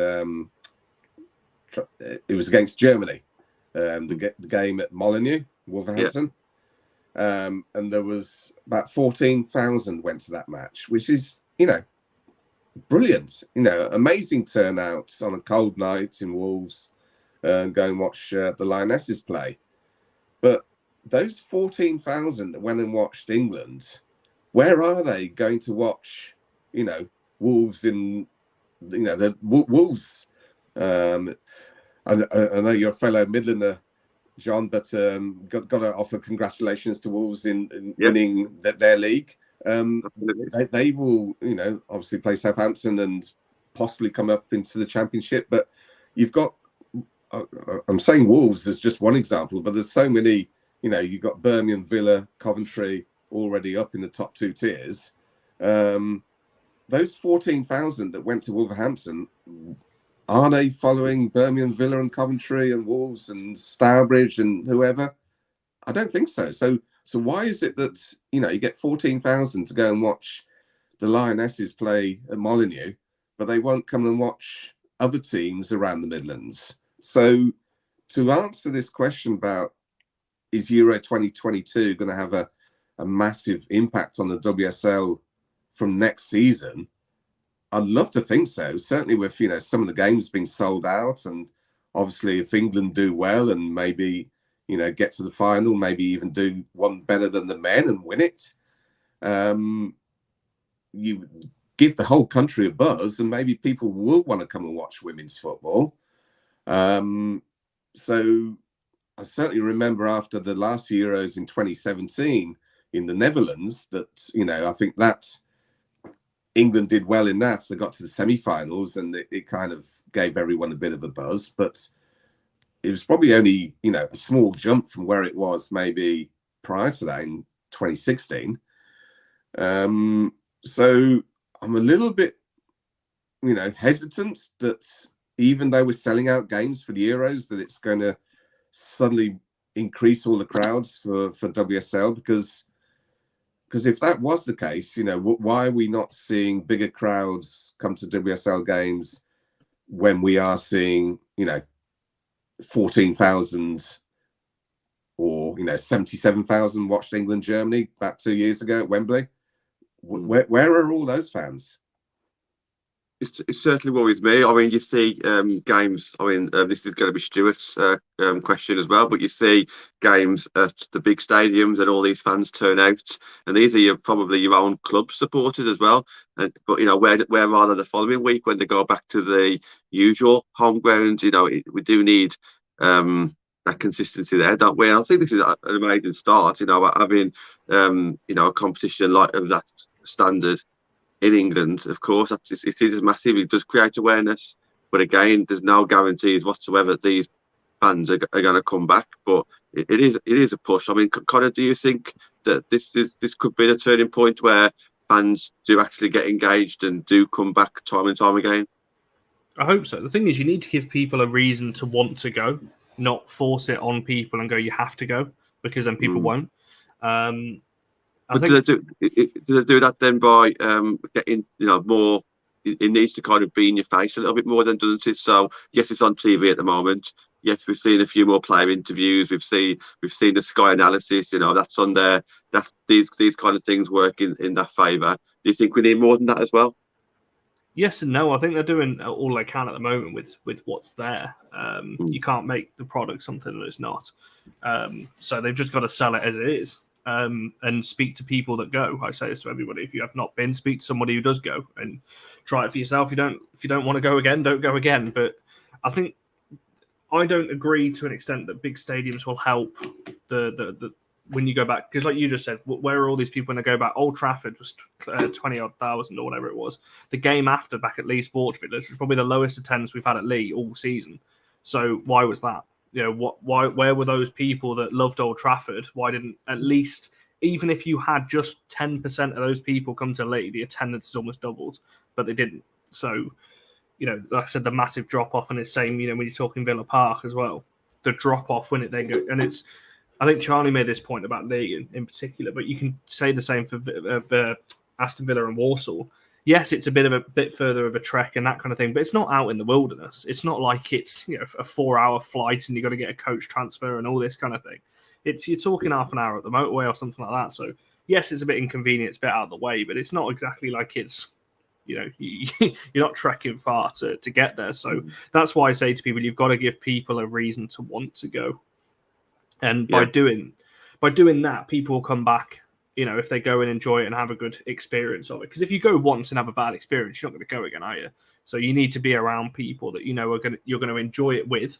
it was against Germany, the game at Molineux, Wolverhampton. And there was about 14,000 went to that match, which is, brilliant. Amazing turnout on a cold night in Wolves, and go and watch the Lionesses play. But those 14,000 that went and watched England, where are they going to watch, Wolves in, the Wolves? I know you're a fellow Midlander, John, but got to offer congratulations to Wolves in winning their league. They will, obviously play Southampton and possibly come up into the Championship. But you've got, I'm saying Wolves as just one example, but there's so many. You've got Birmingham, Villa, Coventry already up in the top 2 tiers. Those 14,000 that went to Wolverhampton, are they following Birmingham, Villa, and Coventry, and Wolves, and Stourbridge, and whoever? I don't think so. So why is it that you get 14,000 to go and watch the Lionesses play at Molineux, but they won't come and watch other teams around the Midlands? So to answer this question about is Euro 2022 going to have a massive impact on the WSL from next season? I'd love to think so. Certainly with, some of the games being sold out, and obviously if England do well and maybe, get to the final, maybe even do one better than the men and win it, you give the whole country a buzz, and maybe people will want to come and watch women's football. So I certainly remember after the last Euros in 2017 in the Netherlands that, I think that England did well in that. They got to the semi-finals, and it kind of gave everyone a bit of a buzz. But it was probably only, a small jump from where it was maybe prior to that in 2016. So I'm a little bit, hesitant that even though we're selling out games for the Euros, that it's going to suddenly increase all the crowds for WSL, because if that was the case, why are we not seeing bigger crowds come to WSL games when we are seeing 14,000 or 77,000 watched England Germany back 2 years ago at Wembley? Where are all those fans? It certainly worries me. I mean, you see games. I mean, this is going to be Stuart's question as well. But you see games at the big stadiums, and all these fans turn out, and these are probably your own club supporters as well. But where are they the following week when they go back to the usual home ground? We do need that consistency there, don't we? And I think this is an amazing start. Having a competition like of that standard in England, of course, it is massive. It does create awareness, but again, there's no guarantees whatsoever that these fans are going to come back. But it is a push. I mean, Connor, do you think that this could be the turning point where fans do actually get engaged and do come back time and time again? I hope so. The thing is, you need to give people a reason to want to go, not force it on people and go, you have to go, because then people won't. But do they do that then by getting more? It needs to kind of be in your face a little bit more, than doesn't it? So yes, it's on TV at the moment. Yes, we've seen a few more player interviews. We've seen the Sky analysis. That's on there. That these kind of things work in that favour. Do you think we need more than that as well? Yes and no. I think they're doing all they can at the moment with what's there. You can't make the product something that it's not. So they've just got to sell it as it is. And speak to people that go. I say this to everybody: if you have not been, speak to somebody who does go and try it for yourself. If you don't want to go again, don't go again. But I think I don't agree to an extent that big stadiums will help the when you go back, because like you just said, where are all these people when they go back? Old Trafford was 20,000 or whatever it was. The game after, back at Lee Sports Village, was probably the lowest attendance we've had at Lee all season. So why was that? Where were those people that loved Old Trafford? Why didn't, at least, even if you had just 10% of those people come to Lee, the attendance is almost doubled, but they didn't. So, like I said, the massive drop off, and it's same, when you're talking Villa Park as well, the drop off when it then go, and it's, I think Charlie made this point about Lee in particular, but you can say the same for Aston Villa and Warsaw. Yes, it's a bit further of a trek and that kind of thing, but it's not out in the wilderness. It's not like it's a 4-hour flight and you've got to get a coach transfer and all this kind of thing. You're talking half an hour at the motorway or something like that. So yes, it's a bit inconvenient, it's a bit out of the way, but it's not exactly like it's you're not trekking far to get there. So that's why I say to people, you've got to give people a reason to want to go. And by doing that, people will come back, if they go and enjoy it and have a good experience of it. Because if you go once and have a bad experience, you're not going to go again, are you? So you need to be around people that you're going to enjoy it with,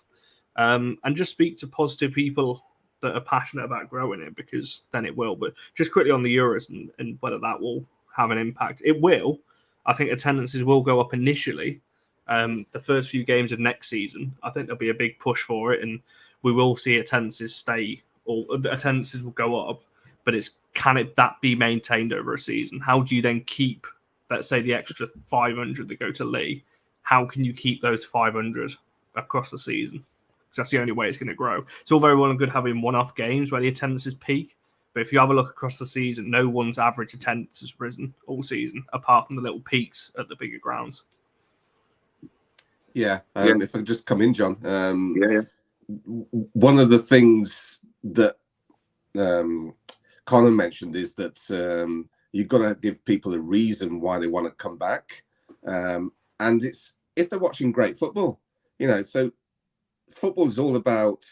and just speak to positive people that are passionate about growing it, because then it will. But just quickly on the Euros and whether that will have an impact, it will. I think attendances will go up initially. The first few games of next season, I think there'll be a big push for it, and we will see attendances attendances will go up. But can that be maintained over a season? How do you then keep, let's say, the extra 500 that go to Lee? How can you keep those 500 across the season? Because that's the only way it's going to grow. It's all very well and good having one-off games where the attendances peak, but if you have a look across the season, no one's average attendance has risen all season, apart from the little peaks at the bigger grounds. If I could just come in, John. One of the things that Colin mentioned is that you've got to give people a reason why they want to come back. And it's if they're watching great football, so football is all about,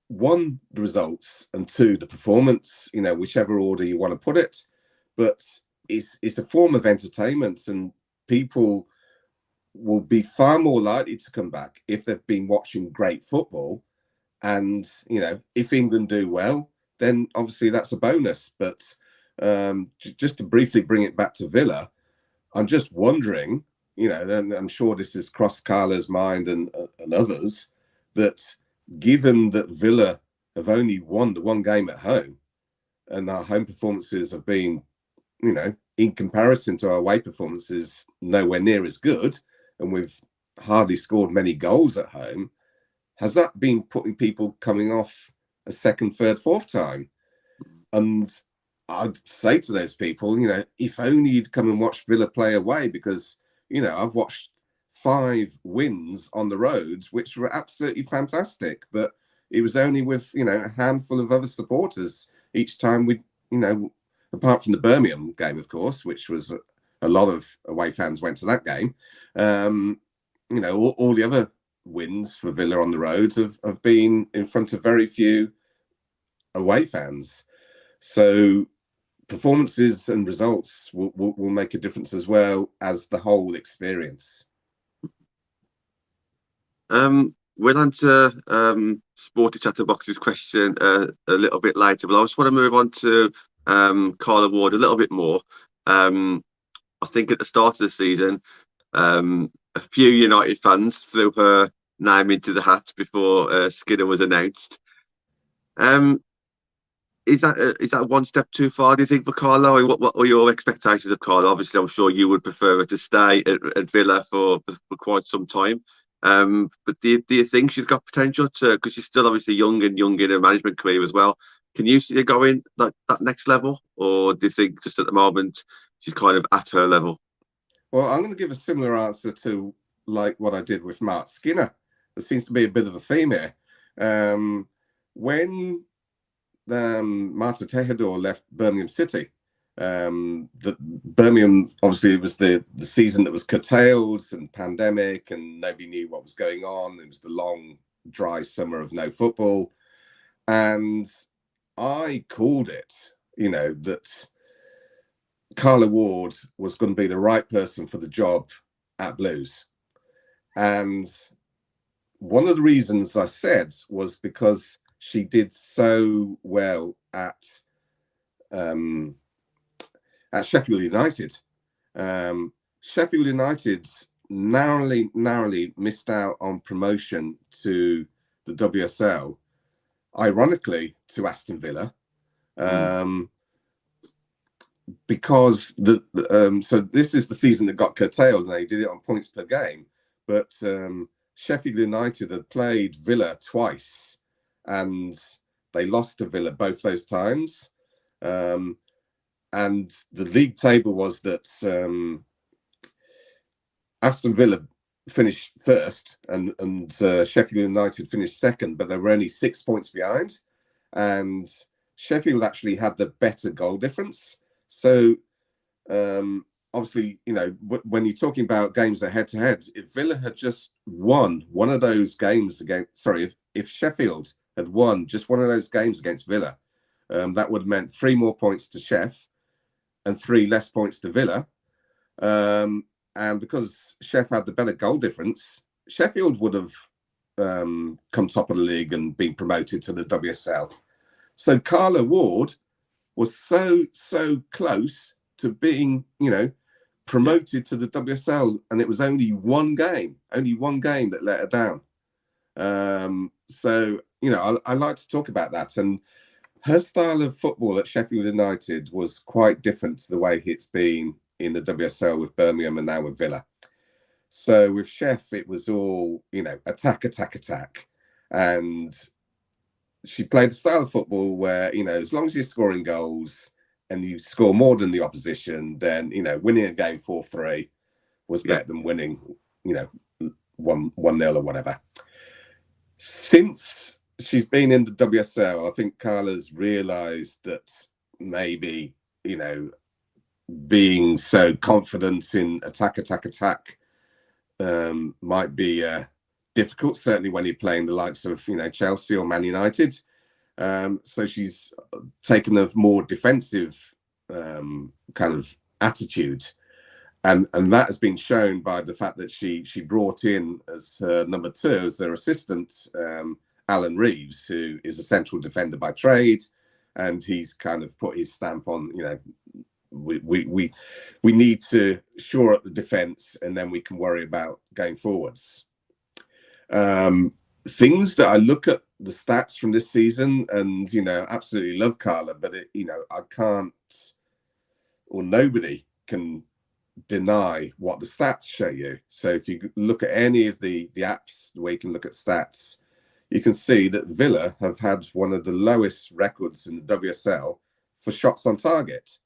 one, the results, and two, the performance, whichever order you want to put it. But it's a form of entertainment, and people will be far more likely to come back if they've been watching great football. And, if England do well, then obviously that's a bonus. But just to briefly bring it back to Villa, I'm just wondering, and I'm sure this has crossed Carla's mind and others, that given that Villa have only won the one game at home, and our home performances have been, in comparison to our away performances, nowhere near as good, and we've hardly scored many goals at home, has that been putting people coming off a second, third, fourth time? And I'd say to those people, if only you'd come and watch Villa play away, because, I've watched 5 wins on the roads, which were absolutely fantastic. But it was only with, a handful of other supporters each time we, apart from the Birmingham game, of course, which was a lot of away fans went to that game. All the other wins for Villa on the roads have been in front of very few away fans. So performances and results will make a difference, as well as the whole experience. We'll answer Sporty Chatterbox's question a little bit later, but I just want to move on to Carla Ward a little bit more. I think at the start of the season, a few United fans threw her name into the hat before Skinner was announced. Is that one step too far, do you think, for Carla? Or what are your expectations of Carla? Obviously, I'm sure you would prefer her to stay at Villa for quite some time. But do you think she's got potential to, because she's still obviously young in her management career as well? Can you see her going like that next level, or do you think just at the moment she's kind of at her level? Well, I'm going to give a similar answer to like what I did with Marc Skinner. There seems to be a bit of a theme here. When Marta Tejedor left Birmingham City, the Birmingham, obviously it was the season that was curtailed and pandemic, and nobody knew what was going on. It was the long dry summer of no football, and I called it, that Carla Ward was going to be the right person for the job at Blues. And one of the reasons I said was because she did so well at Sheffield United. Sheffield United narrowly missed out on promotion to the WSL, ironically to Aston Villa, because so this is the season that got curtailed, and they did it on points per game. But Sheffield United had played Villa twice, and they lost to Villa both those times. And the league table was that Aston Villa finished first, and Sheffield United finished second, but they were only 6 points behind. And Sheffield actually had the better goal difference. So obviously, when you're talking about games that head to head, if Villa had just won one of those games if Sheffield had won just one of those games against Villa, that would have meant 3 more points to Sheff and 3 less points to Villa. And because Sheff had the better goal difference, Sheffield would have come top of the league and been promoted to the WSL. So Carla Ward was so close to being, promoted to the WSL, and it was only one game that let her down. So I like to talk about that, and her style of football at Sheffield United was quite different to the way it's been in the WSL with Birmingham and now with Villa. So with Sheff, it was all, attack. And she played a style of football where, as long as you're scoring goals and you score more than the opposition, then, winning a game 4-3 was better than winning, 1-0 or whatever. Since she's been in the WSL, I think Carla's realised that maybe, being so confident in attack might be difficult, certainly when you're playing the likes of, Chelsea or Man United. So she's taken a more defensive kind of attitude. And that has been shown by the fact that she brought in as her number 2, as their assistant, Alan Reeves, who is a central defender by trade. And he's kind of put his stamp on, we need to shore up the defence, and then we can worry about going forwards. Things that I look at the stats from this season, and absolutely love Carla, but I can't, or nobody can deny what the stats show you. So if you look at any of the apps where you can look at stats, you can see that Villa have had one of the lowest records in the WSL for shots on target.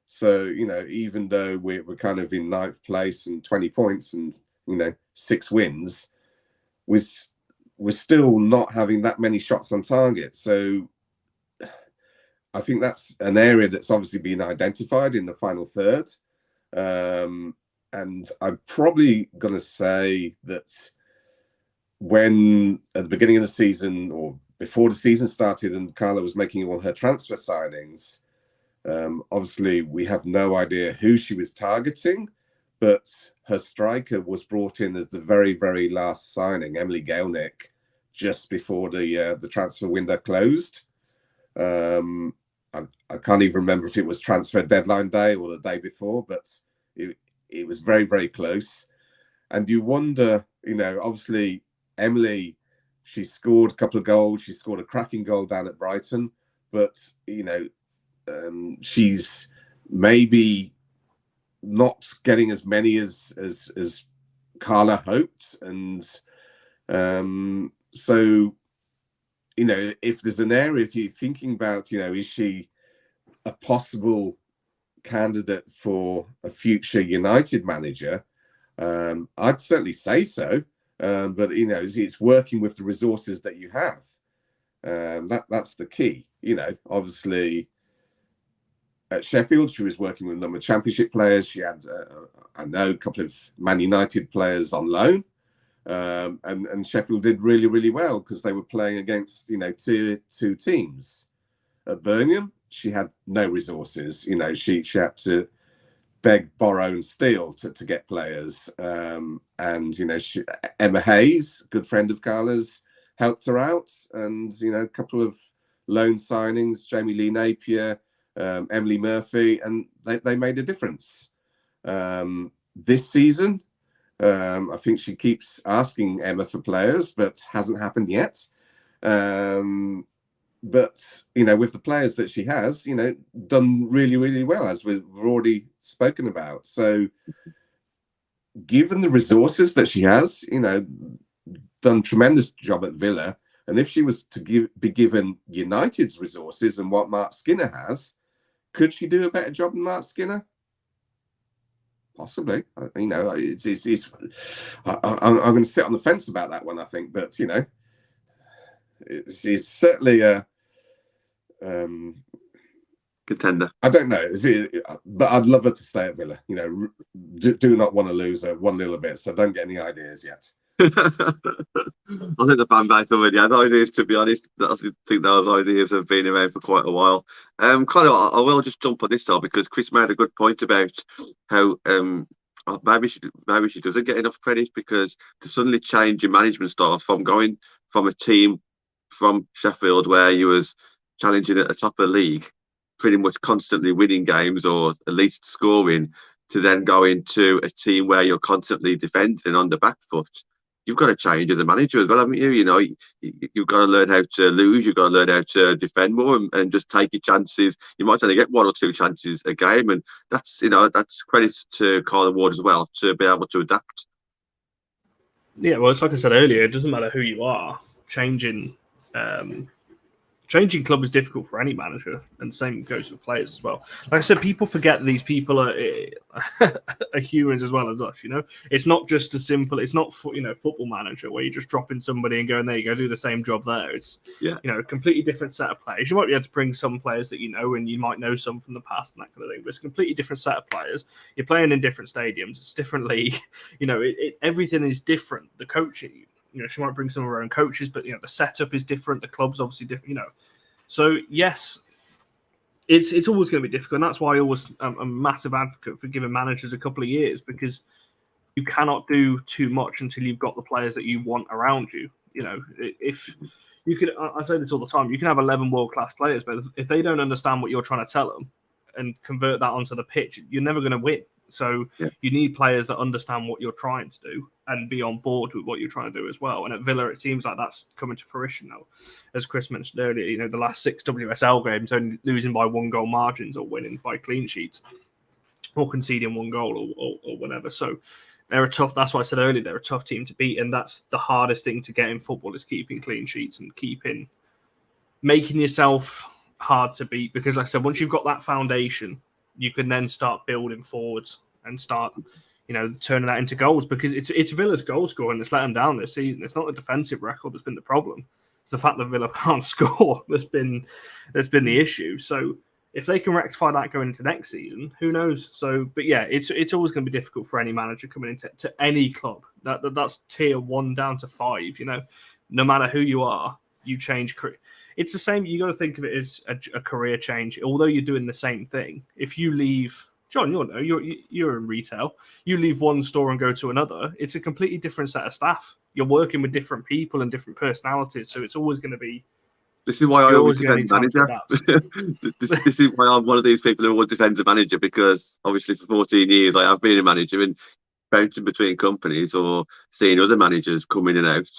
So even though we're kind of in 9th place and 20 points and 6 wins, we're still not having that many shots on target. So I think that's an area that's obviously been identified in the final third. And I'm probably going to say that when at the beginning of the season, or before the season started and Carla was making all her transfer signings, obviously we have no idea who she was targeting, but her striker was brought in as the very, very last signing, Emily Gaelnick, just before the transfer window closed. I can't even remember if it was transfer deadline day or the day before, but it was very, very close. And you wonder, obviously Emily, she scored a couple of goals. She scored a cracking goal down at Brighton, but she's maybe not getting as many as Carla hoped. And so if there's an area, if you're thinking about, is she a possible candidate for a future United manager? I'd certainly say so. But it's working with the resources that you have. That's the key. Obviously at Sheffield, she was working with a number of Championship players. She had, I know, a couple of Man United players on loan. And Sheffield did really, really well because they were playing against, tier 2 teams. At Birmingham, she had no resources. She had to beg, borrow, and steal to get players. And Emma Hayes, good friend of Carla's, helped her out. And a couple of loan signings, Jamie Lee Napier, Emily Murphy, and they made a difference. This season, I think she keeps asking Emma for players, but hasn't happened yet. But with the players that she has, done really, really well, as we've already spoken about. So given the resources that she has, done tremendous job at Villa. And if she was to be given United's resources and what Marc Skinner has, could she do a better job than Marc Skinner? Possibly. I'm going to sit on the fence about that one, I think. But, it's certainly contender. I don't know, but I'd love her to stay at Villa. You know, do not want to lose her one little bit. So don't get any ideas yet. I think the fan base already had ideas, to be honest. I think those ideas have been around for quite a while. Kind of, I will just jump on this though, because Chris made a good point about how maybe she doesn't get enough credit, because to suddenly change your management style from going from a team from Sheffield where you was challenging at the top of the league, pretty much constantly winning games or at least scoring, to then going to a team where you're constantly defending on the back foot. You've got to change as a manager as well, haven't you? You know, you've got to learn how to lose. You've got to learn how to defend more and just take your chances. You might only get 1 or 2 chances a game, and that's credit to Carla Ward as well, to be able to adapt. Yeah, well, it's like I said earlier. It doesn't matter who you are. Changing club is difficult for any manager, and same goes for players as well. Like I said, people forget these people are humans as well as us. You know, it's not just as simple. It's not football manager where you just drop in somebody and go, and there you go, do the same job there. It's a completely different set of players. You might be able to bring some players that you know, and you might know some from the past and that kind of thing. But it's a completely different set of players. You're playing in different stadiums. It's a different league. You know, everything is different. The coaching. You know, she might bring some of her own coaches, but the setup is different. The club's obviously different. So yes, it's always going to be difficult, and that's why I'm a massive advocate for giving managers a couple of years, because you cannot do too much until you've got the players that you want around you. You know, if you could, I say this all the time, you can have 11 world-class players, but if they don't understand what you're trying to tell them and convert that onto the pitch, you're never going to win. So you need players that understand what you're trying to do and be on board with what you're trying to do as well. And at Villa, it seems like that's coming to fruition now. As Chris mentioned earlier, the last 6 WSL games, only losing by 1 goal margins or winning by clean sheets or conceding 1 goal or whatever. So they're a tough, that's why I said earlier, they're a tough team to beat. And that's the hardest thing to get in football, is keeping clean sheets and making yourself hard to beat. Because like I said, once you've got that foundation, you can then start building forwards and start, turning that into goals, because it's Villa's goal scoring that's let them down this season. It's not the defensive record that's been the problem. It's the fact that Villa can't score that's been the issue. So if they can rectify that going into next season, who knows? So, but yeah, it's always going to be difficult for any manager coming into any club. That's tier 1 down to 5. No matter who you are, you change. It's the same. You got to think of it as a career change. Although you're doing the same thing, if you leave, John, you're in retail. You leave one store and go to another. It's a completely different set of staff. You're working with different people and different personalities, so it's always going to be. This is why I always defend manager. This is why I'm one of these people who always defends a manager, because obviously for 14 years I have been a manager, and bouncing between companies or seeing other managers come in and out.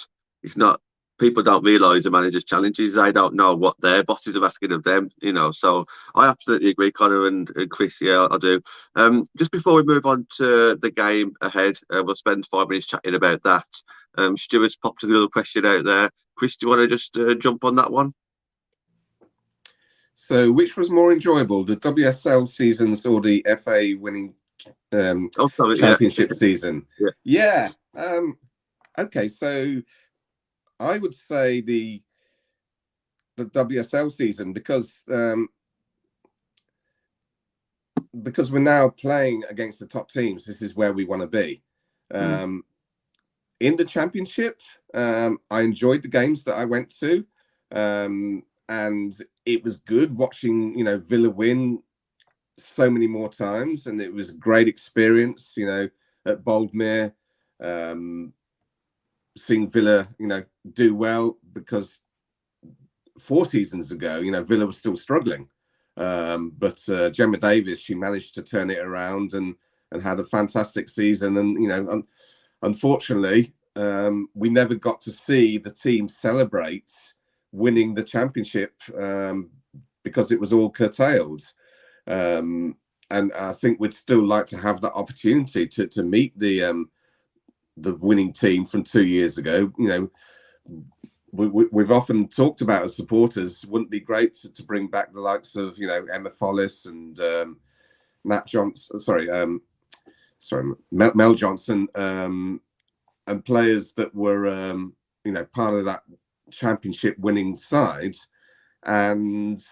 It's not. People don't realise the manager's challenges. They don't know what their bosses are asking of them, So I absolutely agree, Connor and Chris. Yeah, I do. Just before we move on to the game ahead, we'll spend 5 minutes chatting about that. Stuart's popped another question out there. Chris, do you want to just jump on that one? So, which was more enjoyable, the WSL seasons or the FA winning championship season? Yeah. Okay, so I would say the WSL season, because we're now playing against the top teams. This is where we want to be. In the championship, I enjoyed the games that I went to, and it was good watching Villa win so many more times, and it was a great experience. At Boldmere. Seeing Villa, do well, because 4 seasons ago, Villa was still struggling. But Gemma Davis, she managed to turn it around and had a fantastic season. And, unfortunately, we never got to see the team celebrate winning the championship because it was all curtailed. And I think we'd still like to have that opportunity to meet the winning team from 2 years ago. We've often talked about, as supporters, wouldn't it be great to bring back the likes of Emma Follis and Matt Johnson, Mel Johnson, and players that were part of that championship winning side. And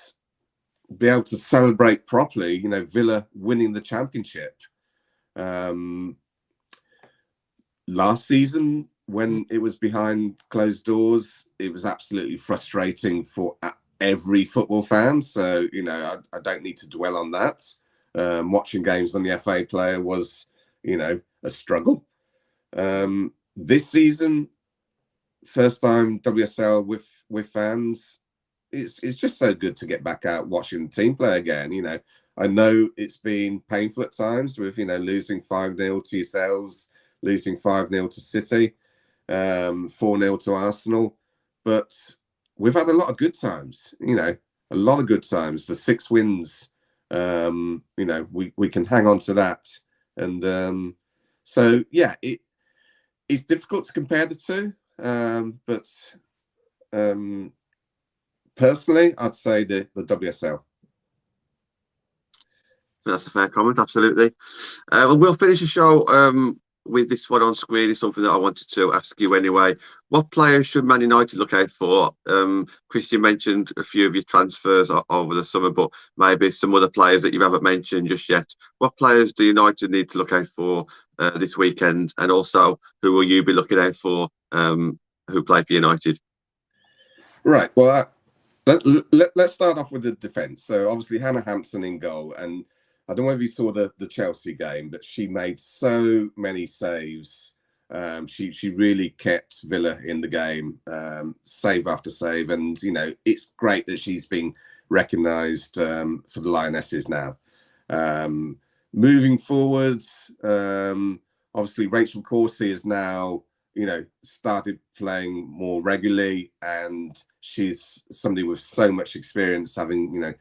be able to celebrate properly, Villa winning the championship. Last season, when it was behind closed doors, it was absolutely frustrating for every football fan. So, I don't need to dwell on that. Watching games on the FA Player was, a struggle. This season, first time WSL with fans, it's just so good to get back out watching the team play again. I know it's been painful at times with, losing 5-0 to yourselves, losing 5-0 to City, 4-0 to Arsenal. But we've had a lot of good times, a lot of good times. The 6 wins, we can hang on to that. And so, yeah, it's difficult to compare the two. But personally, I'd say the WSL. That's a fair comment, absolutely. We'll finish the show with this one on screen. It's something that I wanted to ask you anyway. What players should Man United look out for? Christian mentioned a few of your transfers over the summer, but maybe some other players that you haven't mentioned just yet. What players do United need to look out for this weekend? And also, who will you be looking out for who play for United? Right. Well, let's start off with the defence. So obviously Hannah Hampson in goal, and I don't know if you saw the Chelsea game, but she made so many saves. She really kept Villa in the game, save after save, and it's great that she's been recognised for the Lionesses now. Moving forwards, obviously Rachel Corsie is now started playing more regularly, and she's somebody with so much experience, having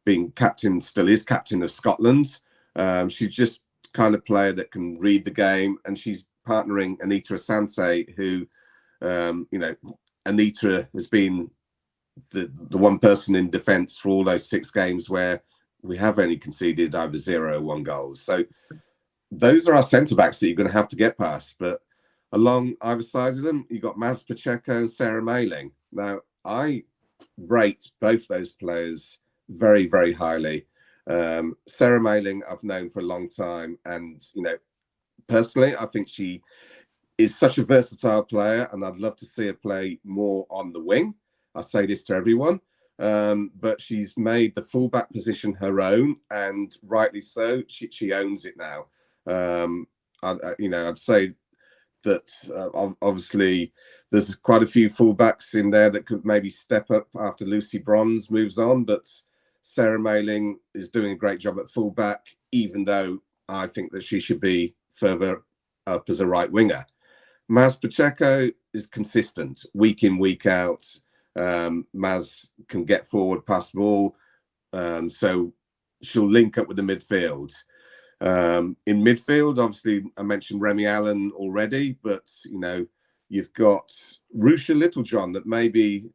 being captain, still is captain of Scotland. She's just kind of player that can read the game, and she's partnering Anita Asante, who Anita has been the one person in defence for all those 6 games where we have only conceded either 0 or 1 goals. So those are our centre backs that you're going to have to get past. But along either side of them, you've got Maz Pacheco and Sarah Mayling. Now, I rate both those players very, very highly. Sarah Mayling I've known for a long time, and personally I think she is such a versatile player, and I'd love to see her play more on the wing. I say this to everyone, but she's made the fullback position her own, and rightly so. She owns it now. I'd say that obviously there's quite a few fullbacks in there that could maybe step up after Lucy Bronze moves on, but Sarah Mayling is doing a great job at fullback, even though I think that she should be further up as a right winger. Maz Pacheco is consistent week in, week out. Maz can get forward, pass the ball, so she'll link up with the midfield. In midfield, obviously, I mentioned Remy Allen already, but you've got Rusha Littlejohn that maybe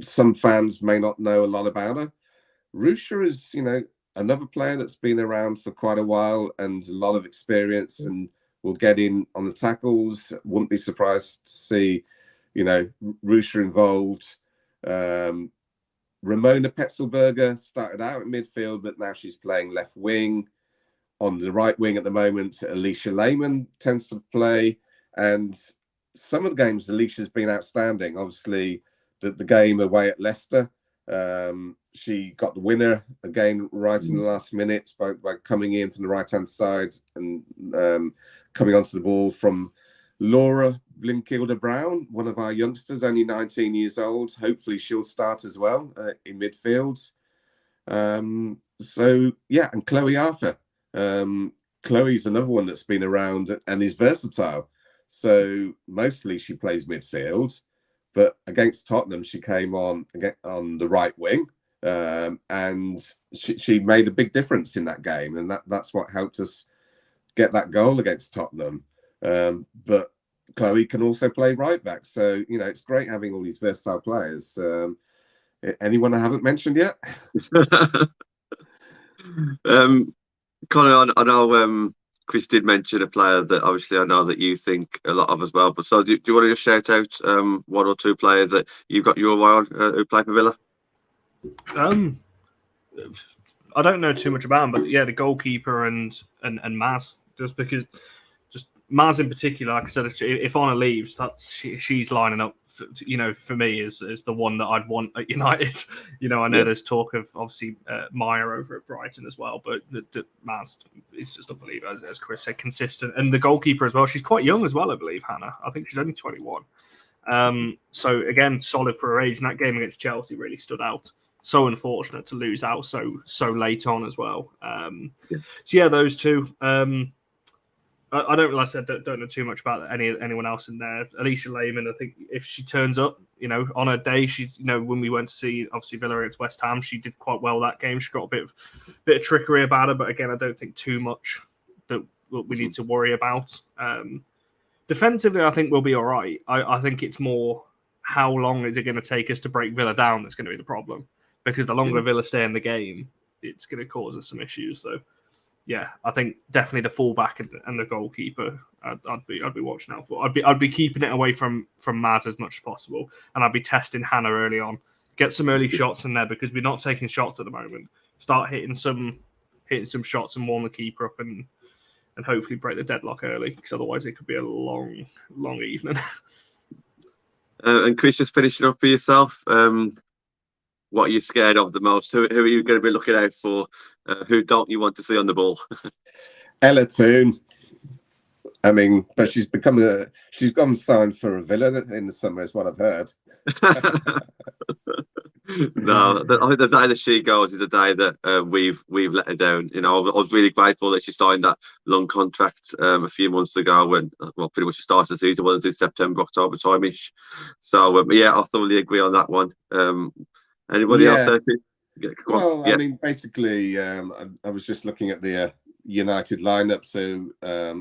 some fans may not know a lot about her. Rusha is another player that's been around for quite a while and a lot of experience, and will get in on the tackles. Wouldn't be surprised to see Rusha involved. Ramona Petzelberger started out at midfield, but now she's playing left wing. On the right wing at the moment, Alicia Lehman tends to play. And some of the games, Alicia's been outstanding. Obviously, the game away at Leicester, she got the winner again right in the last minutes by coming in from the right-hand side and coming onto the ball from Laura Blinkilder-Brown, one of our youngsters, only 19 years old. Hopefully she'll start as well in midfield. So, yeah, and Chloe Arthur. Chloe's another one that's been around and is versatile. So mostly she plays midfield, but against Tottenham, she came on the right wing, and she made a big difference in that game. And that's what helped us get that goal against Tottenham. But Chloe can also play right back. So, it's great having all these versatile players. Anyone I haven't mentioned yet? Connor, I know Chris did mention a player that obviously I know that you think a lot of as well. But so do you want to just shout out 1 or 2 players that you've got your eye on who play for Villa? I don't know too much about him, but yeah, the goalkeeper and Maz, just because, just Maz in particular, like I said, if Honor leaves, she's lining up. For me, is the one that I'd want at United. I know there's talk of obviously Maya over at Brighton as well, but the Maz is just unbelievable, as Chris said, consistent, and the goalkeeper as well. She's quite young as well, I believe, Hannah. I think she's only 21. So again, solid for her age, and that game against Chelsea really stood out. So unfortunate to lose out so late on as well. So yeah, those two. I don't, like I said, don't know too much about anyone else in there. Alicia Lehman, I think if she turns up, on her day, she's, when we went to see obviously Villa against West Ham, she did quite well that game. She got a bit of trickery about her, but again, I don't think too much that we need to worry about. Defensively, I think we'll be all right. I think it's more how long is it going to take us to break Villa down that's going to be the problem, because the longer Villa stay in the game, it's going to cause us some issues. So. Yeah, I think definitely the fullback and the goalkeeper. I'd be watching out for. I'd be keeping it away from Maz as much as possible, and I'd be testing Hannah early on. Get some early shots in there, because we're not taking shots at the moment. Start hitting some shots and warm the keeper up, and hopefully break the deadlock early, because otherwise it could be a long evening. And Chris, just finishing up for yourself. What are you scared of the most? Who are you going to be looking out for? Who don't you want to see on the ball? Ella Toon. I mean, but she's gone signed for a Villa in the summer, is what I've heard. No, I think the day that she goes is the day that we've let her down. I was really grateful that she signed that long contract a few months ago, when pretty much the start of the season was in September, October time-ish. So yeah, I thoroughly agree on that one. Anybody else there? Well, I mean, basically, I was just looking at the United lineup. So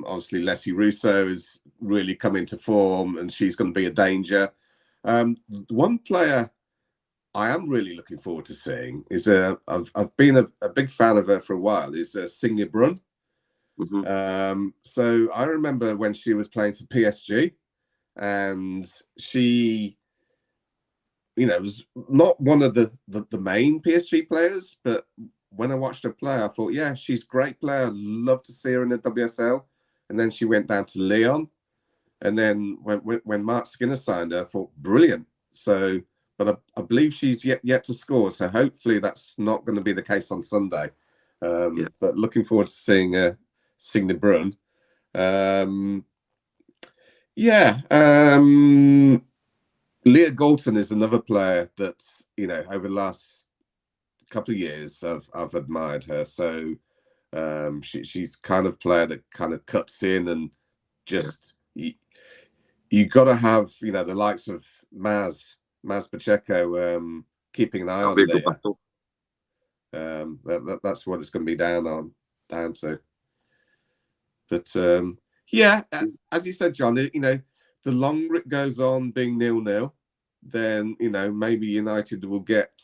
obviously, Leslie Russo is really coming to form, and she's going to be a danger. One player I am really looking forward to seeing is I've been a big fan of her for a while. Is Signe Brunn. So I remember when she was playing for PSG, and she. Was not one of the main PSG players, but when I watched her play, I thought, yeah, she's a great player. I'd love to see her in the WSL. And then she went down to Lyon. And then when Marc Skinner signed her, I thought, brilliant. So, but I believe she's yet to score. So hopefully that's not going to be the case on Sunday. But looking forward to seeing Signe Brunn. Leah Galton is another player that, over the last couple of years, I've admired her. So she's kind of player that kind of cuts in, and just you got to have, the likes of Maz Pacheco keeping an eye on Leah. That's what it's going to be down to. But as you said, John, the longer it goes on being 0-0, then, maybe United will get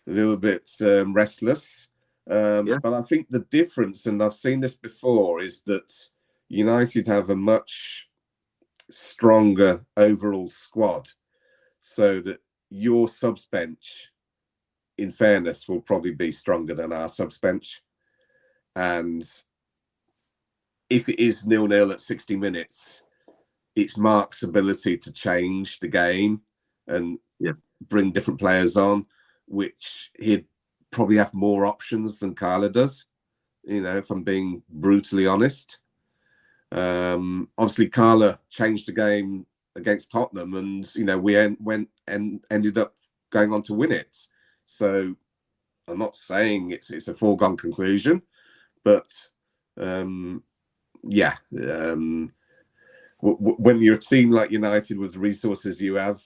a little bit restless. But I think the difference, and I've seen this before, is that United have a much stronger overall squad, so that your subs bench, in fairness, will probably be stronger than our subs bench. And if it is 0-0 at 60 minutes, it's Marc's ability to change the game and bring different players on, which he'd probably have more options than Carla does, if I'm being brutally honest. Obviously, Carla changed the game against Tottenham, and, we went and ended up going on to win it. So I'm not saying it's a foregone conclusion, but when you're a team like United with the resources you have,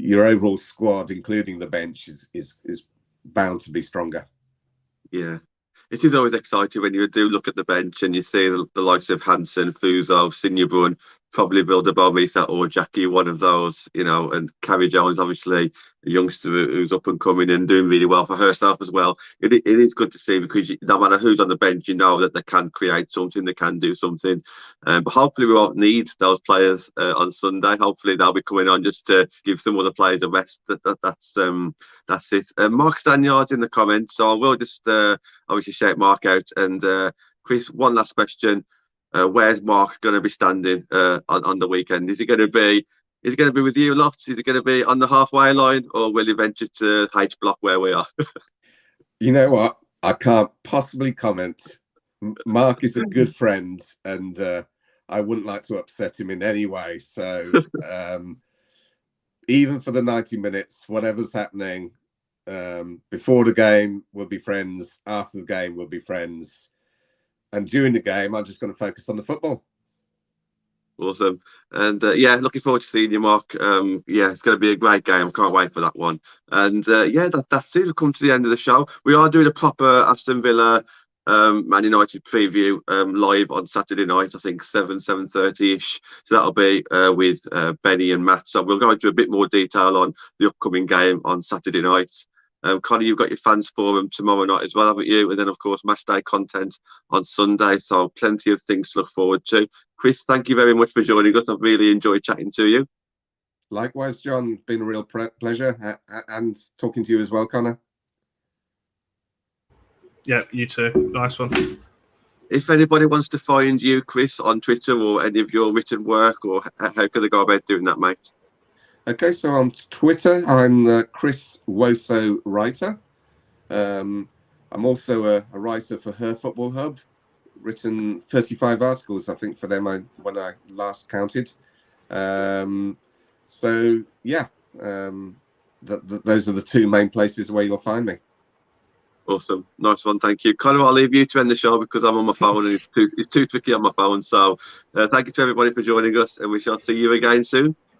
your overall squad, including the bench, is bound to be stronger. Yeah, it is always exciting when you do look at the bench and you see the likes of Hansen, Fuso, Signe Brunn probably Vilda-Belmisa or Jackie, one of those, you know, and Carrie Jones, obviously, a youngster who's up and coming and doing really well for herself as well. It is good to see, because no matter who's on the bench, you know that they can create something, they can do something. But hopefully we won't need those players on Sunday. Hopefully they'll be coming on just to give some other players a rest. That's it. Marc Stanyard's in the comments, so I will just obviously shout Marc out. And Chris, one last question. Where's Marc going to be standing on the weekend? Is he going to be with you lots? Is he going to be on the halfway line, or will he venture to H block where we are? You know what? I can't possibly comment. Marc is a good friend, and I wouldn't like to upset him in any way. So even for the 90 minutes, whatever's happening, before the game, we'll be friends. After the game, we'll be friends. And during the game, I'm just going to focus on the football. Awesome. And yeah, looking forward to seeing you, Marc. Yeah, it's going to be a great game. Can't wait for that one. And yeah, that's it. We've come to the end of the show. We are doing a proper Aston Villa Man United preview live on Saturday night, I think 7:30ish. So that'll be with Benny and Matt. So we'll go into a bit more detail on the upcoming game on Saturday night. Connie, you've got your fans forum tomorrow night as well, haven't you? And then, of course, match day content on Sunday. So plenty of things to look forward to. Chris, thank you very much for joining us. I've really enjoyed chatting to you. Likewise, John. Been a real pleasure. And talking to you as well, Connor. Yeah, you too. Nice one. If anybody wants to find you, Chris, on Twitter or any of your written work, or how can they go about doing that, mate? Okay, so on Twitter, I'm Chris Woso Writer. I'm also a writer for Her Football Hub, written 35 articles, I think, for them when I last counted. So, yeah, those are the two main places where you'll find me. Awesome. Nice one. Thank you. Conor, I'll leave you to end the show because I'm on my phone and it's too tricky on my phone. So thank you to everybody for joining us, and we shall see you again soon.